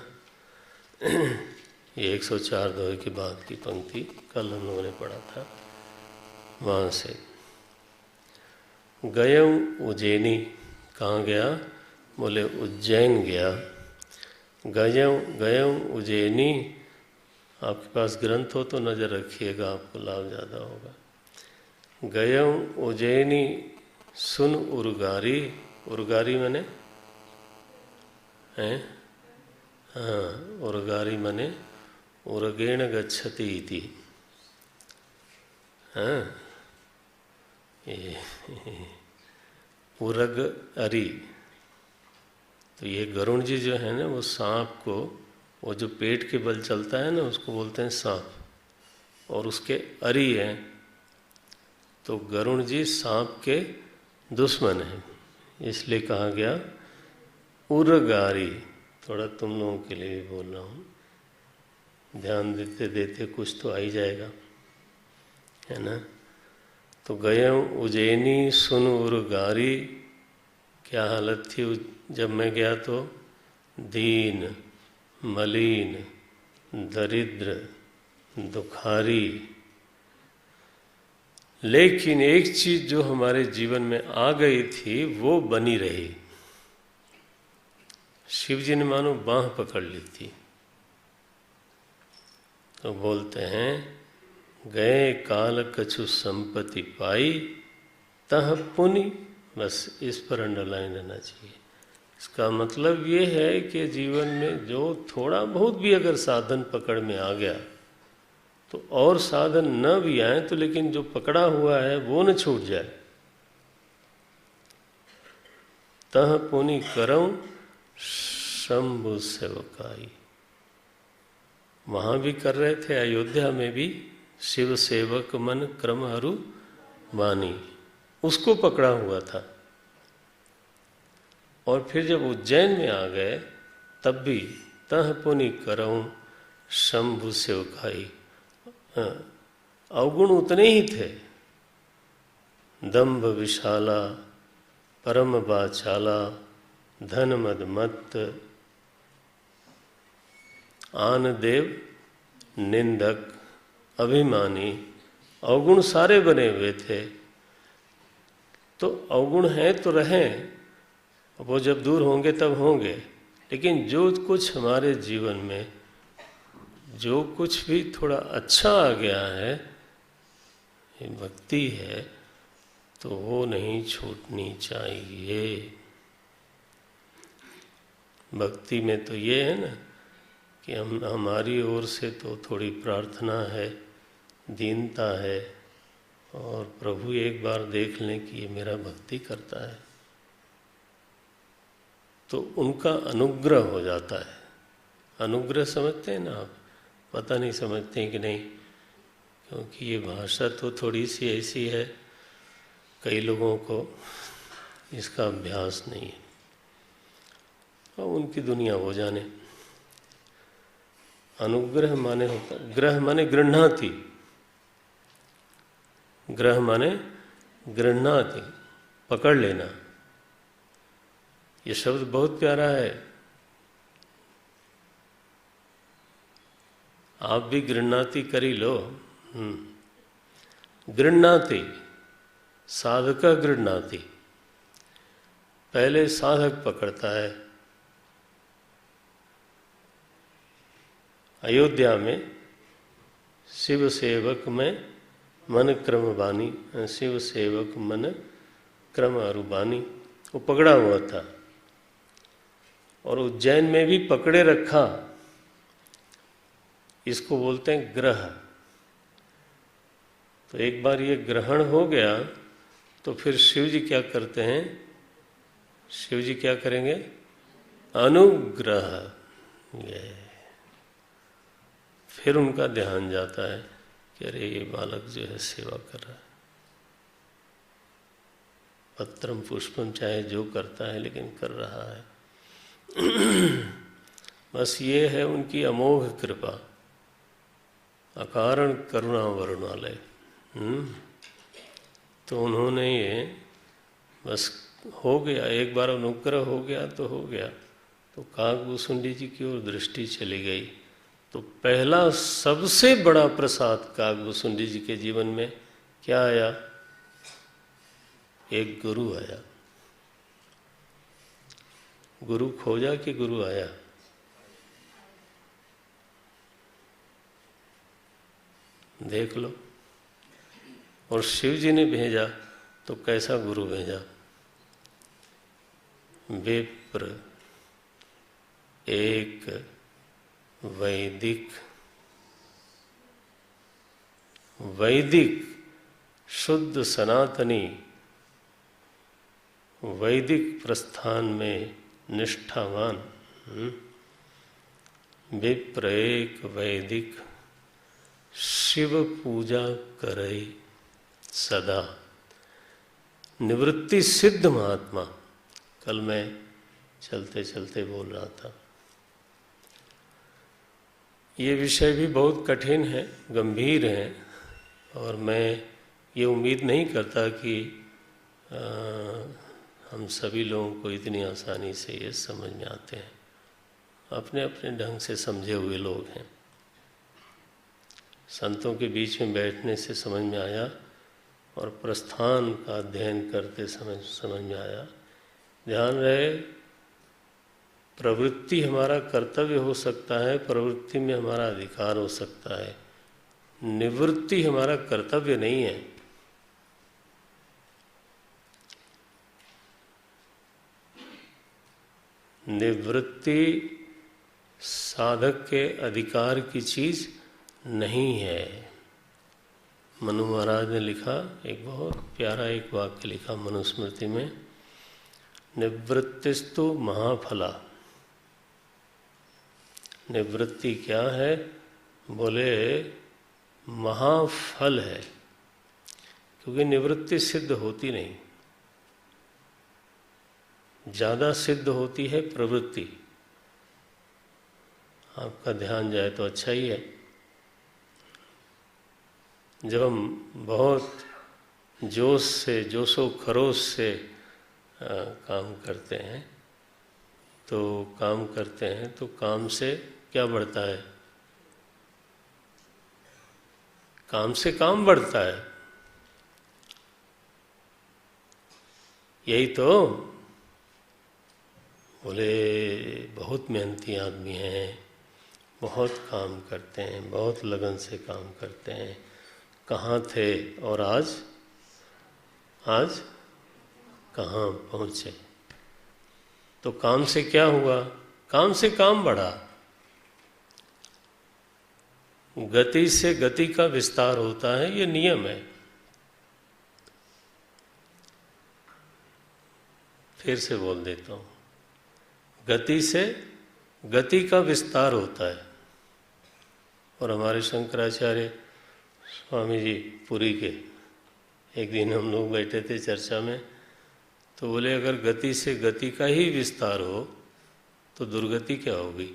ये 104 दोहे के बाद की पंक्ति कल हम लोगों ने पढ़ा था। वहाँ से गयं उज्जैनी, कहाँ गया? बोले उज्जैन गया। गयं उज्जैनी, आपके पास ग्रंथ हो तो नज़र रखिएगा, आपको लाभ ज़्यादा होगा। गयं उज्जैनी सुन उर्गारी, उर्गारी माने हैं, हाँ, उर्गारी माने उर्गेण गच्छति इति। हाँ, उरग अरी। तो ये गरुण जी जो है ना, वो सांप को, वो जो पेट के बल चलता है ना, उसको बोलते हैं सांप, और उसके अरी हैं। तो गरुण जी सांप के दुश्मन हैं, इसलिए कहा गया उर्गारी। थोड़ा तुम लोगों के लिए भी बोल रहा हूँ, ध्यान देते देते कुछ तो आ ही जाएगा, है ना। तो गयं उज्जैनी सुन उर्गारी, क्या हालत थी जब मैं गया? तो दीन, मलिन, दरिद्र, दुखारी। लेकिन एक चीज जो हमारे जीवन में आ गई थी वो बनी रही। शिव जी ने मानो बांह पकड़ ली थी। तो बोलते हैं, गए काल कछु संपत्ति पाई, तह पुनि। बस इस पर अंडरलाइन रहना चाहिए। इसका मतलब ये है कि जीवन में जो थोड़ा बहुत भी अगर साधन पकड़ में आ गया, तो और साधन न भी आए तो लेकिन जो पकड़ा हुआ है वो न छूट जाए। तह पुनि करऊं शंभु सेवकाई। वहां भी कर रहे थे, अयोध्या में भी शिव सेवक मन क्रम हरु वाणी, उसको पकड़ा हुआ था। और फिर जब उज्जैन में आ गए तब भी तह पुनि करऊं शंभु सेवकाई। अवगुण उतने ही थे, दंभ विशाला, परम बाचाला, धन मद मत, आन देव निंदक, अभिमानी, अवगुण सारे बने हुए थे। तो अवगुण हैं तो रहें, वो जब दूर होंगे तब होंगे, लेकिन जो कुछ हमारे जीवन में जो कुछ भी थोड़ा अच्छा आ गया है, भक्ति है, तो वो नहीं छूटनी चाहिए। भक्ति में तो ये है ना कि हमारी ओर से तो थोड़ी प्रार्थना है, दीनता है, और प्रभु एक बार देख लें कि ये मेरा भक्ति करता है, तो उनका अनुग्रह हो जाता है। अनुग्रह समझते हैं ना आप? पता नहीं समझते हैं कि नहीं, क्योंकि ये भाषा तो थोड़ी सी ऐसी है, कई लोगों को इसका अभ्यास नहीं है, और उनकी दुनिया हो जाने। अनुग्रह माने होता, ग्रह माने गृह्णाति, ग्रह माने गृह्णाति, पकड़ लेना। ये शब्द बहुत प्यारा है, आप भी गृह्णाति कर ही लो। गृह्णाति, साधक गृह्णाति, पहले साधक पकड़ता है। अयोध्या में शिव सेवक में मन क्रम बानी, शिव सेवक मन क्रम अरुबानी, वो पकड़ा हुआ था। और उज्जैन में भी पकड़े रखा, इसको बोलते हैं ग्रह। तो एक बार ये ग्रहण हो गया तो फिर शिव जी क्या करते हैं? शिव जी क्या करेंगे? अनुग्रह। ये फिर उनका ध्यान जाता है कि अरे ये बालक जो है सेवा कर रहा है, पत्रम पुष्पम चाहे जो करता है लेकिन कर रहा है। बस ये है उनकी अमोघ कृपा, अकारण करुणा वरुणालय। तो उन्होंने ये बस हो गया, एक बार अनुग्रह हो गया तो हो गया। तो काकभूषुंडी जी की ओर दृष्टि चली गई। तो पहला सबसे बड़ा प्रसाद काकभूषुंडी जी के जीवन में क्या आया? एक गुरु आया। गुरु खोजा कि गुरु आया? देख लो। और शिव जी ने भेजा तो कैसा गुरु भेजा? विप्र, एक वैदिक, वैदिक शुद्ध सनातनी, वैदिक प्रस्थान में निष्ठावान, विप्र एक वैदिक, शिव पूजा करे सदा, निवृत्ति सिद्ध महात्मा। कल मैं चलते चलते बोल रहा था, ये विषय भी बहुत कठिन है, गंभीर है, और मैं ये उम्मीद नहीं करता कि हम सभी लोगों को इतनी आसानी से ये समझ में आते हैं। अपने अपने ढंग से समझे हुए लोग हैं। संतों के बीच में बैठने से समझ में आया, और प्रस्थान का अध्ययन करते समय समझ में आया। ध्यान रहे, प्रवृत्ति हमारा कर्तव्य हो सकता है, प्रवृत्ति में हमारा अधिकार हो सकता है, निवृत्ति हमारा कर्तव्य नहीं है। निवृत्ति साधक के अधिकार की चीज नहीं है। मनु महाराज ने लिखा, एक बहुत प्यारा एक वाक्य लिखा मनुस्मृति में, निवृत्तिस्तु महाफला। निवृत्ति क्या है? बोले महाफल है, क्योंकि निवृत्ति सिद्ध होती नहीं, ज़्यादा सिद्ध होती है प्रवृत्ति। आपका ध्यान जाए तो अच्छा ही है। जब हम बहुत जोश से, जोशो खरोश से काम करते हैं तो काम से क्या बढ़ता है? काम से काम बढ़ता है। यही तो। बोले बहुत मेहनती आदमी हैं, बहुत काम करते हैं, बहुत लगन से काम करते हैं, कहाँ थे और आज कहाँ पहुँचे? तो काम से क्या हुआ? काम से काम बढ़ा। गति से गति का विस्तार होता है, ये नियम है। फिर से बोल देता हूँ, गति से गति का विस्तार होता है। और हमारे शंकराचार्य स्वामी जी पुरी के, एक दिन हम लोग बैठे थे चर्चा में, तो बोले अगर गति से गति का ही विस्तार हो तो दुर्गति क्या होगी?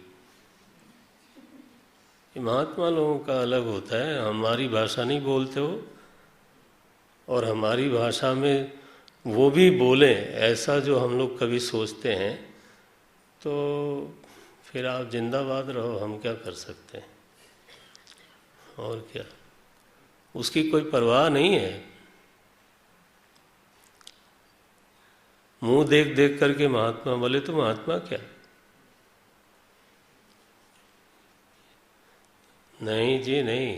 ये महात्मा लोगों का अलग होता है। हमारी भाषा नहीं बोलते हो, और हमारी भाषा में वो भी बोलें ऐसा जो हम लोग कभी सोचते हैं, तो फिर आप जिंदाबाद रहो, हम क्या कर सकते हैं? और क्या, उसकी कोई परवाह नहीं है। मुंह देख देख करके महात्मा बोले तो महात्मा क्या? नहीं जी नहीं।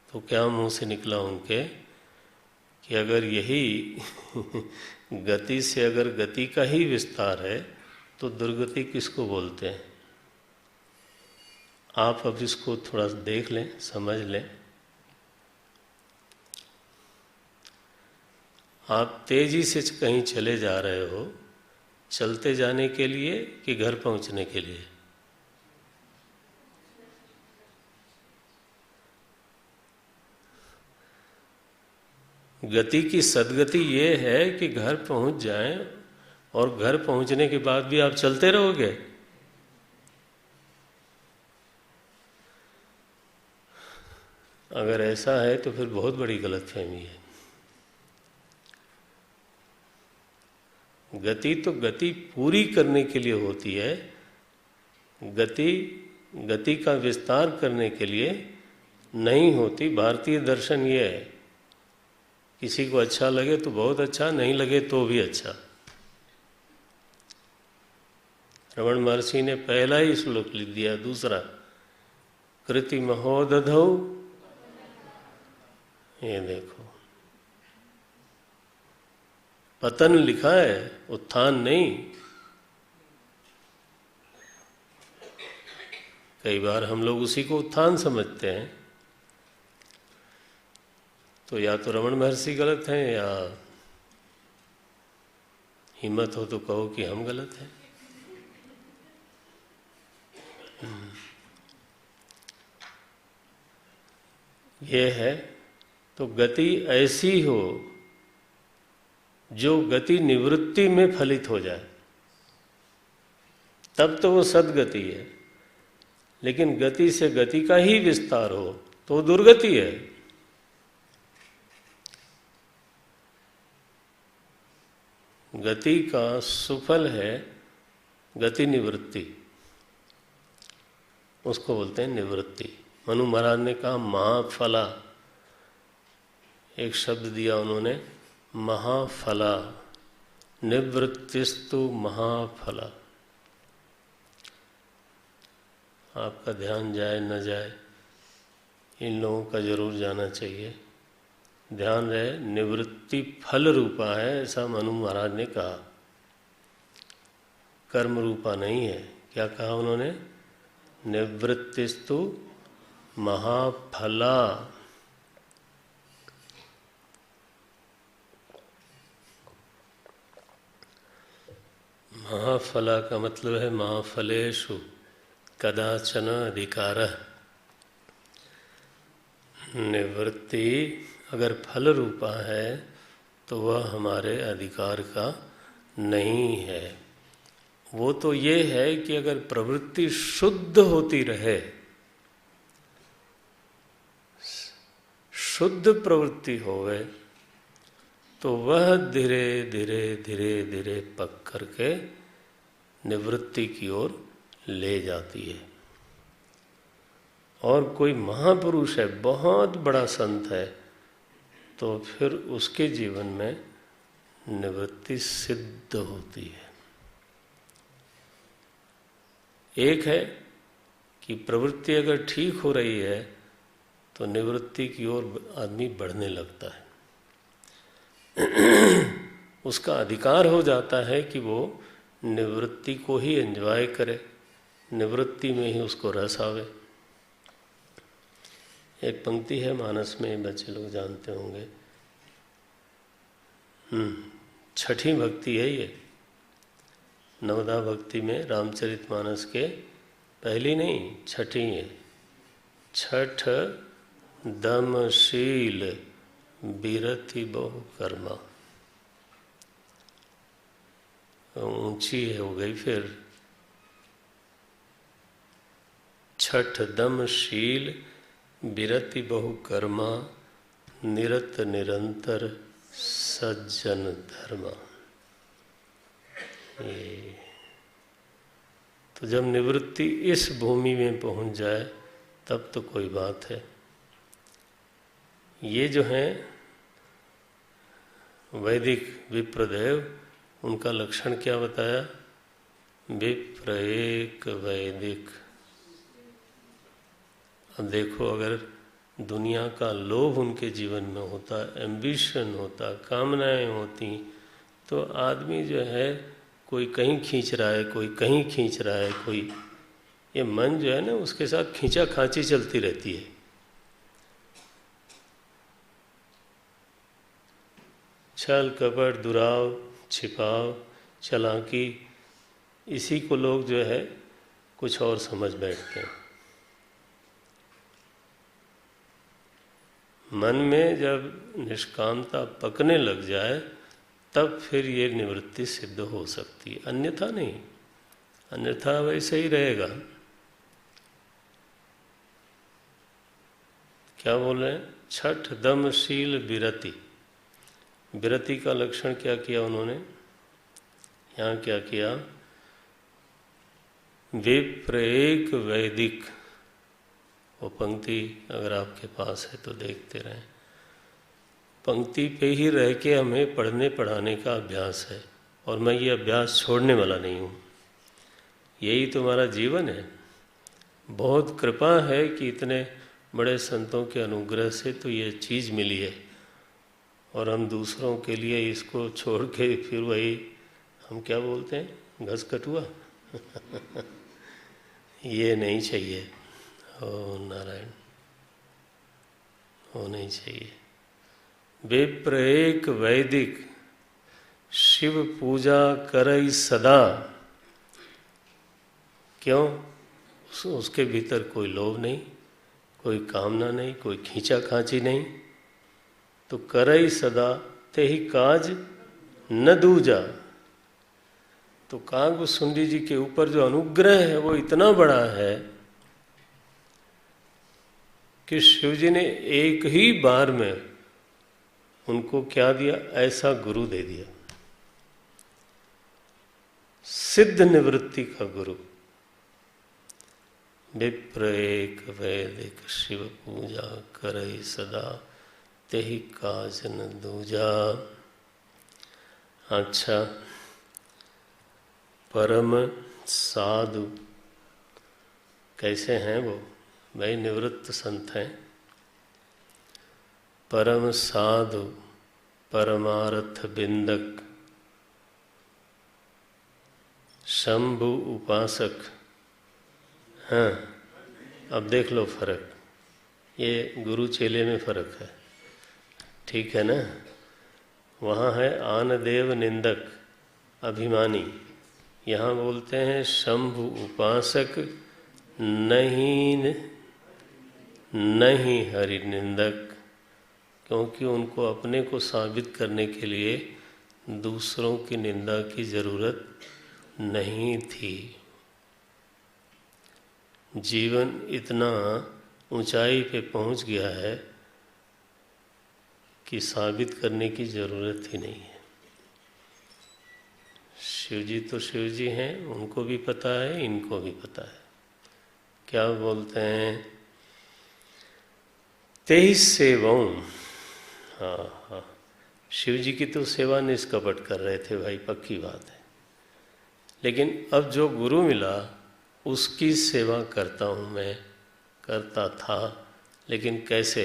तो क्या मुंह से निकला उनके कि अगर यही गति से अगर गति का ही विस्तार है तो दुर्गति किसको बोलते हैं? आप अब इसको थोड़ा देख लें, समझ लें। आप तेजी से कहीं चले जा रहे हो, चलते जाने के लिए कि घर पहुंचने के लिए? गति की सदगति ये है कि घर पहुंच जाएं, और घर पहुंचने के बाद भी आप चलते रहोगे। अगर ऐसा है तो फिर बहुत बड़ी गलतफहमी है। गति तो गति पूरी करने के लिए होती है, गति का विस्तार करने के लिए नहीं होती। भारतीय दर्शन ये है, किसी को अच्छा लगे तो बहुत अच्छा, नहीं लगे तो भी अच्छा। रमण महर्षि ने पहला ही श्लोक लिख दिया, दूसरा कृति महोदधौ। ये देखो, पतन लिखा है, उत्थान नहीं। कई बार हम लोग उसी को उत्थान समझते हैं। तो या तो रमण महर्षि गलत हैं, या हिम्मत हो तो कहो कि हम गलत हैं। ये है। तो गति ऐसी हो जो गति निवृत्ति में फलित हो जाए, तब तो वो सद्गति है। लेकिन गति से गति का ही विस्तार हो तो दुर्गति है। गति का सुफल है गति निवृत्ति, उसको बोलते हैं निवृत्ति। मनु महाराज ने कहा महाफला, एक शब्द दिया उन्होंने, महाफला, निवृत्तिस्तु महाफला। आपका ध्यान जाए न जाए, इन लोगों का जरूर जाना चाहिए। ध्यान रहे, निवृत्ति फल रूपा है, ऐसा मनु महाराज ने कहा, कर्म रूपा नहीं है। क्या कहा उन्होंने? निवृत्तिस्तु महाफला। महाफला का मतलब है महाफलेषु कदाचन अधिकारः। निवृत्ति अगर फल रूपा है तो वह हमारे अधिकार का नहीं है। वो तो ये है कि अगर प्रवृत्ति शुद्ध होती रहे, शुद्ध प्रवृत्ति होवे, तो वह धीरे धीरे धीरे धीरे पक करके निवृत्ति की ओर ले जाती है। और कोई महापुरुष है, बहुत बड़ा संत है, तो फिर उसके जीवन में निवृत्ति सिद्ध होती है। एक है कि प्रवृत्ति अगर ठीक हो रही है तो निवृत्ति की ओर आदमी बढ़ने लगता है। उसका अधिकार हो जाता है कि वो निवृत्ति को ही एंजॉय करे, निवृत्ति में ही उसको रस आवे। एक पंक्ति है मानस में, बच्चे लोग जानते होंगे। छठी भक्ति है ये, नवदा भक्ति में रामचरितमानस के पहली नहीं छठी है। छठ दमशील बिरति बहु कर्मा, ऊंची हो गई फिर। छठ दमशील बिरति बहु कर्मा, निरत निरंतर सज्जन धर्मा। तो जब निवृत्ति इस भूमि में पहुंच जाए तब तो कोई बात है। ये जो हैं वैदिक विप्रदेव, उनका लक्षण क्या बताया? विप्र एक वैदिक। अब देखो, अगर दुनिया का लोभ उनके जीवन में होता, एम्बिशन होता, कामनाएं होती, तो आदमी जो है कोई कहीं खींच रहा है, कोई कहीं खींच रहा है, कोई, ये मन जो है ना उसके साथ खींचा खांची चलती रहती है। छल कपट दुराव छिपाव चालाकी, इसी को लोग जो है कुछ और समझ बैठते हैं। मन में जब निष्कामता पकने लग जाए तब फिर ये निवृत्ति सिद्ध हो सकती है, अन्यथा नहीं। अन्यथा वैसे ही रहेगा। क्या बोल रहे हैं? छठ दमशील बिरति। बिरति का लक्षण क्या किया उन्होंने? यहाँ क्या किया? विप्र एक वैदिक। वो पंक्ति अगर आपके पास है तो देखते रहें। पंक्ति पे ही रह के हमें पढ़ने पढ़ाने का अभ्यास है, और मैं ये अभ्यास छोड़ने वाला नहीं हूँ। यही तो हमारा जीवन है। बहुत कृपा है कि इतने बड़े संतों के अनुग्रह से तो ये चीज़ मिली है, और हम दूसरों के लिए इसको छोड़ के फिर वही, हम क्या बोलते हैं, घस कटुआ ये नहीं चाहिए। ओ नारायण, वो नहीं चाहिए। विप्र एक वैदिक, शिव पूजा करई सदा। क्यों? उसके भीतर कोई लोभ नहीं, कोई कामना नहीं, कोई खींचा खांची नहीं। तो करई सदा ते ही काज न दूजा। तो कागभुसुंडी जी के ऊपर जो अनुग्रह है वो इतना बड़ा है कि शिव जी ने एक ही बार में उनको क्या दिया? ऐसा गुरु दे दिया, सिद्ध निवृत्ति का गुरु। विप्र एक वैदिक, शिव पूजा करई सदा, तेहि काज न दूजा। अच्छा, परम साधु कैसे हैं वो? भाई निवृत्त संत हैं। परम साधु परमार्थ बिंदक, शंभु उपासक। हाँ, अब देख लो फर्क। ये गुरु चेले में फर्क है, ठीक है ना। वहाँ है आन देव निंदक अभिमानी, यहाँ बोलते हैं शंभु उपासक नहीं हरि निंदक, क्योंकि उनको अपने को साबित करने के लिए दूसरों की निंदा की जरूरत नहीं थी। जीवन इतना ऊंचाई पे पहुंच गया है कि साबित करने की जरूरत ही नहीं है। शिव जी तो शिव जी हैं, उनको भी पता है, इनको भी पता है। क्या बोलते हैं, 23 सेवाओं, हाँ, शिव जी की तो सेवा निष्कपट कर रहे थे भाई, पक्की बात है। लेकिन अब जो गुरु मिला उसकी सेवा करता हूँ मैं, करता था, लेकिन कैसे,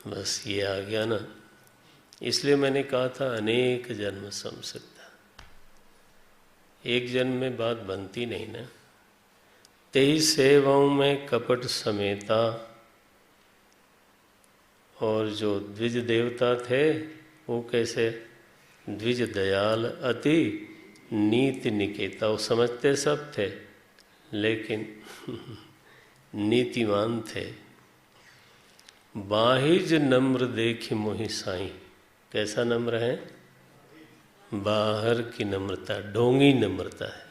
बस ये आ गया ना। इसलिए मैंने कहा था अनेक जन्म समसिद्धा, एक जन्म में बात बनती नहीं ना। 23 सेवाओं में कपट समेता, और जो द्विज देवता थे वो कैसे, द्विज दयाल अति नीति निकेता, वो समझते सब थे लेकिन नीतिवान थे। बाहिज नम्र देखी मोहि साईं, कैसा नम्र है, बाहर की नम्रता, ढोंगी नम्रता है।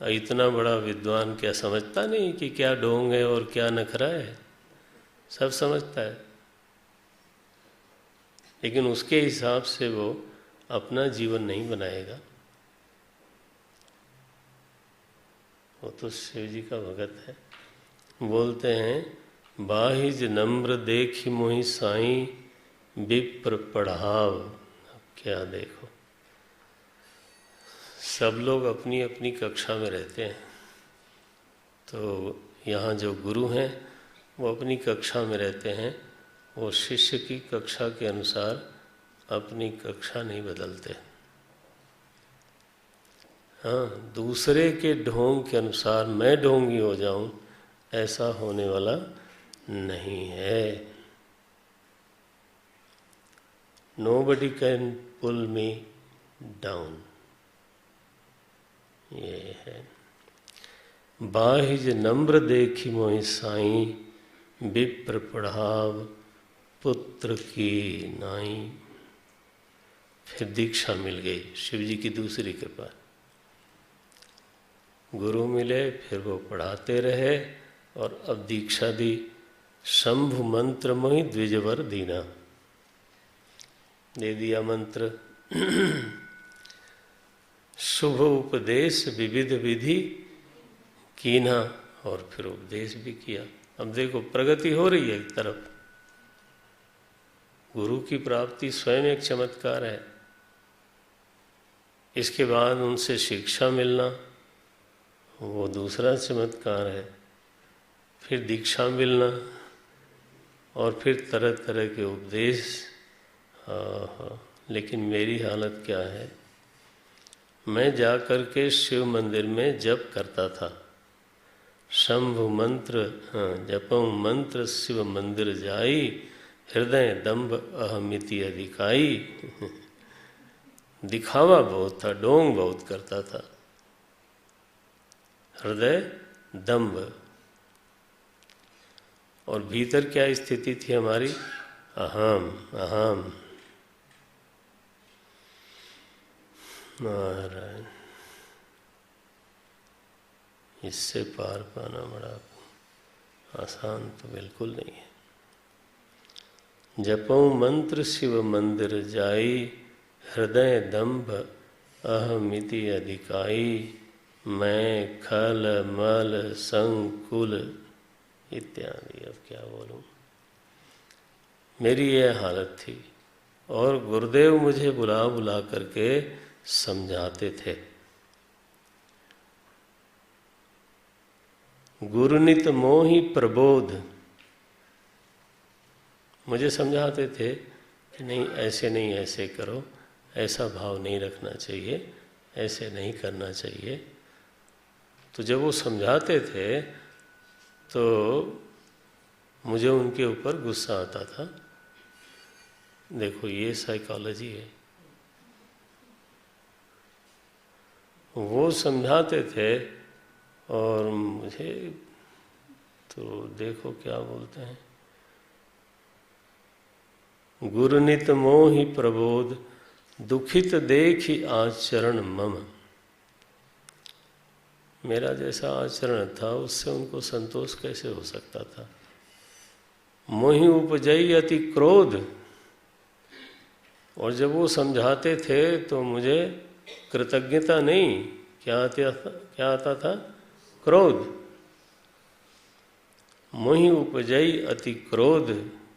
इतना बड़ा विद्वान क्या समझता नहीं कि क्या ढोंग है और क्या नखरा है, सब समझता है, लेकिन उसके हिसाब से वो अपना जीवन नहीं बनाएगा। वो तो शिव जी का भगत है। बोलते हैं बाहिज नम्र देखी मोहि साईं, विप्र पढ़ाव। क्या देखो, सब लोग अपनी अपनी कक्षा में रहते हैं, तो यहाँ जो गुरु हैं वो अपनी कक्षा में रहते हैं, वो शिष्य की कक्षा के अनुसार अपनी कक्षा नहीं बदलते। हाँ, दूसरे के ढोंग के अनुसार मैं ढोंगी हो जाऊं, ऐसा होने वाला नहीं है। Nobody can pull me down, ये है। बाहिज नम्र देखी मोहि साईं, विप्र पढ़ाव पुत्र की नाई। फिर दीक्षा मिल गई, शिव जी की दूसरी कृपा। गुरु मिले, फिर वो पढ़ाते रहे और अब दीक्षा दी। शंभु मंत्र मोहि द्विजवर दीना, दे दिया मंत्र। शुभ उपदेश विविध विधि कीना, और फिर उपदेश भी किया। अब देखो प्रगति हो रही है एक तरफ, गुरु की प्राप्ति स्वयं एक चमत्कार है, इसके बाद उनसे शिक्षा मिलना वो दूसरा चमत्कार है, फिर दीक्षा मिलना और फिर तरह तरह के उपदेश। हाँ, लेकिन मेरी हालत क्या है, मैं जा कर के शिव मंदिर में जप करता था। शंभु मंत्र, हाँ, जपम मंत्र शिव मंदिर जाई, हृदय दम्भ अहमिति अधिकाई। दिखावा बहुत था, ढोंग बहुत करता था, हृदय दम्भ। और भीतर क्या स्थिति थी हमारी, अहम अहम। नारायण, इससे पार पाना बड़ा आसान तो बिल्कुल नहीं है। जपो मंत्र शिव मंदिर जाई, हृदय दम्भ अहमिति अधिकाई। मैं खल मल संकुल इत्यादि, अब क्या बोलूं, मेरी यह हालत थी। और गुरुदेव मुझे बुला बुला करके समझाते थे। गुरुनित मोहि प्रबोध, मुझे समझाते थे कि नहीं ऐसे नहीं, ऐसे करो, ऐसा भाव नहीं रखना चाहिए, ऐसे नहीं करना चाहिए। तो जब वो समझाते थे तो मुझे उनके ऊपर गुस्सा आता था। देखो ये साइकोलॉजी है। वो समझाते थे और मुझे तो देखो क्या बोलते हैं, गुरुनित मोहि प्रबोध दुखित देखि आचरण मम। मेरा जैसा आचरण था उससे उनको संतोष कैसे हो सकता था। मोहि उपजई अति क्रोध, और जब वो समझाते थे तो मुझे कृतज्ञता नहीं, क्या आता था, क्रोध। मोहि उपजई अति क्रोध,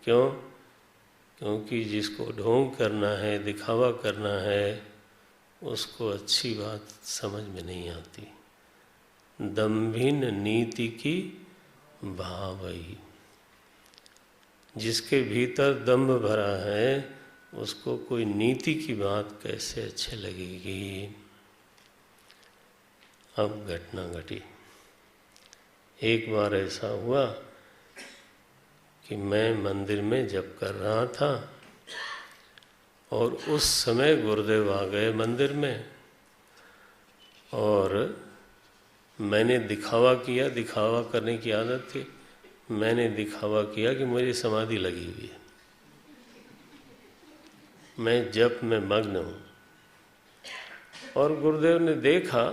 क्यों? क्योंकि जिसको ढोंग करना है, दिखावा करना है, उसको अच्छी बात समझ में नहीं आती। दम्भिन नीति की भावई, जिसके भीतर दम्भ भरा है उसको कोई नीति की बात कैसे अच्छे लगेगी। अब घटना घटी। एक बार ऐसा हुआ कि मैं मंदिर में जप कर रहा था और उस समय गुरुदेव आ गए मंदिर में, और मैंने दिखावा किया। दिखावा करने की आदत थी। मैंने दिखावा किया कि मेरी समाधि लगी हुई है, मैं जप में मग्न हूँ। और गुरुदेव ने देखा,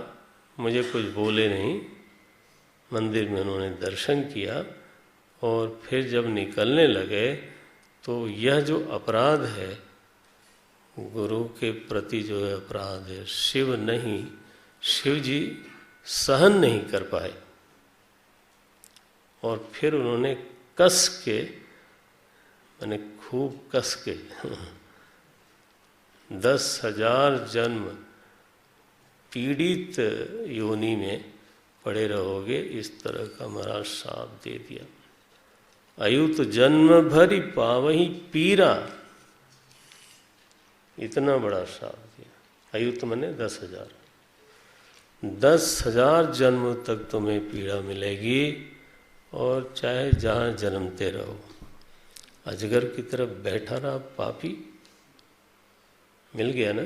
मुझे कुछ बोले नहीं। मंदिर में उन्होंने दर्शन किया और फिर जब निकलने लगे तो यह जो अपराध है, गुरु के प्रति जो है अपराध है, शिव नहीं, शिव जी सहन नहीं कर पाए। और फिर उन्होंने कस के, मैंने खूब कस के 10,000 जन्म पीड़ित योनि में पड़े रहोगे, इस तरह का महाराज श्राप दे दिया। अयुत जन्म भरी पावही पीरा, इतना बड़ा श्राप दिया। अयुत मने 10,000, 10,000 जन्म तक तुम्हें पीड़ा मिलेगी, और चाहे जहाँ जन्मते रहो। अजगर की तरफ बैठा रहा पापी, मिल गया ना।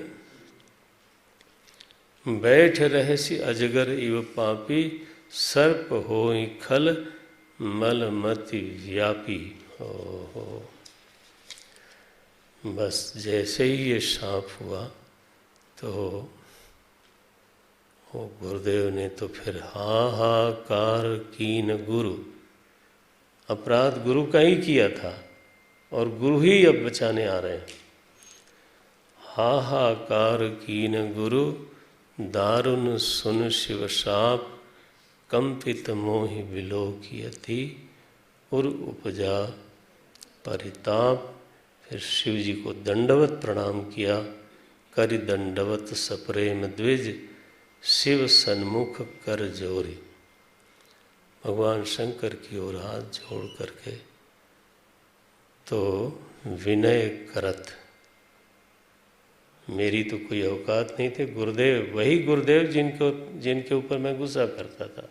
बैठ रहसी अजगर इव पापी, सर्प होई खल मलमति व्यापी। हो बस जैसे ही ये श्राप हुआ तो वो गुरुदेव ने तो फिर हाहाकार कीन गुरु, अपराध गुरु का ही किया था और गुरु ही अब बचाने आ रहे हैं। हाहाकार कीन गुरु, दारुण सुन शिव शाप, कंपित मोहि विलोकियति, उर उपजा परिताप। फिर शिव जी को दंडवत प्रणाम किया। करि दंडवत सप्रेम द्विज, शिव सन्मुख कर जोरी। भगवान शंकर की ओर हाथ जोड़ करके तो विनय करत, मेरी तो कोई औकात नहीं थी। गुरुदेव, वही गुरुदेव जिनके ऊपर मैं गुस्सा करता था,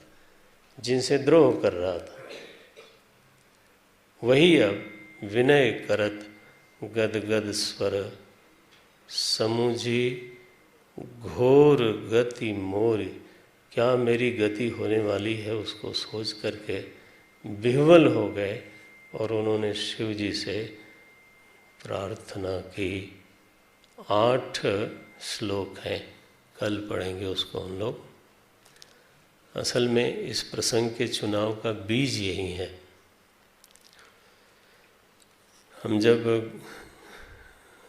जिनसे द्रोह कर रहा था, वही अब विनय करत गदगद स्वर समुझी घोर गति मोरी। क्या मेरी गति होने वाली है उसको सोच करके विह्वल हो गए, और उन्होंने शिव जी से प्रार्थना की। 8 श्लोक हैं, कल पढ़ेंगे उसको हम लोग। असल में इस प्रसंग के चुनाव का बीज यही है। हम जब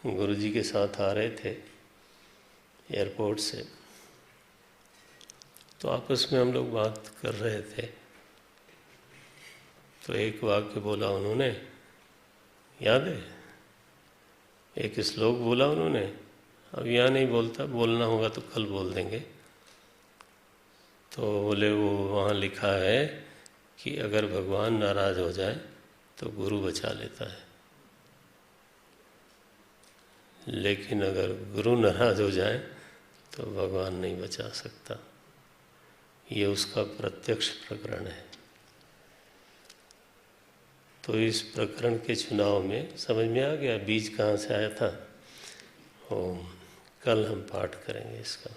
गुरुजी के साथ आ रहे थे एयरपोर्ट से, तो आपस में हम लोग बात कर रहे थे, तो एक वाक्य बोला उन्होंने, याद है? एक श्लोक बोला उन्होंने, अब यहाँ नहीं बोलता, बोलना होगा तो कल बोल देंगे। तो बोले वो वहाँ लिखा है कि अगर भगवान नाराज हो जाए तो गुरु बचा लेता है, लेकिन अगर गुरु नाराज हो जाए तो भगवान नहीं बचा सकता। ये उसका प्रत्यक्ष प्रकरण है। तो इस प्रकरण के चुनाव में समझ में आ गया बीज कहाँ से आया था। ओम, कल हम पाठ करेंगे इसका।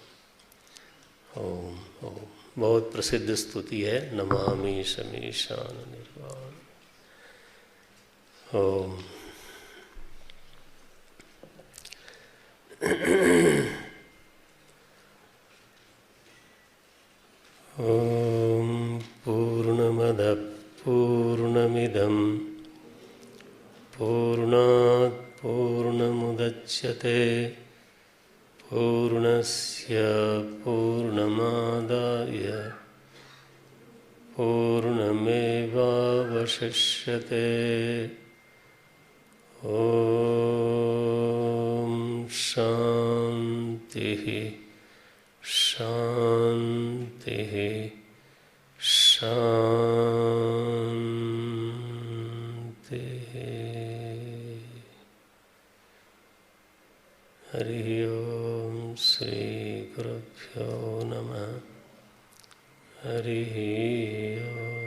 ओम ओम। बहुत प्रसिद्ध स्तुति है, नमामि शमीशान निर्वाण। ओम। ओम पूर्णमदः पूर्णमिदं पूर्णात् पूर्णमुदच्यते पूर्णस्य पूर्णमादाय पूर्णमेवावशिष्यते। ओम शांतिः शांतिः शांतिः। हरि ओम श्री गुरुभ्यो नमः। हरि ओम।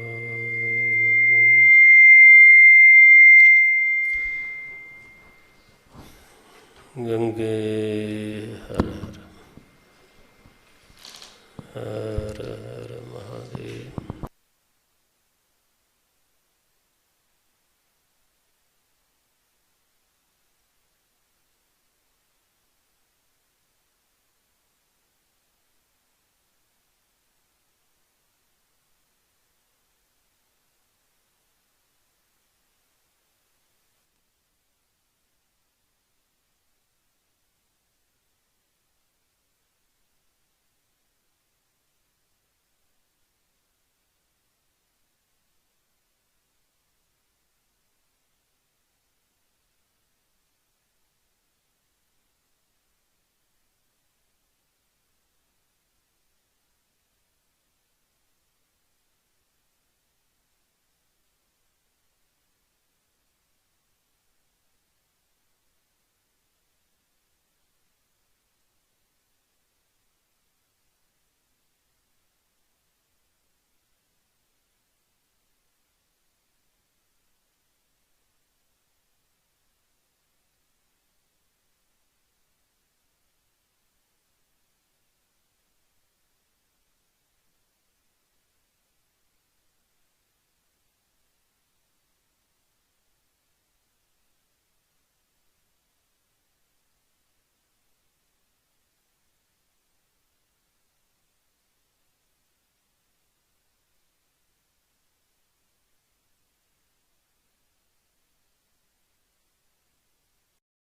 गंगे हर हर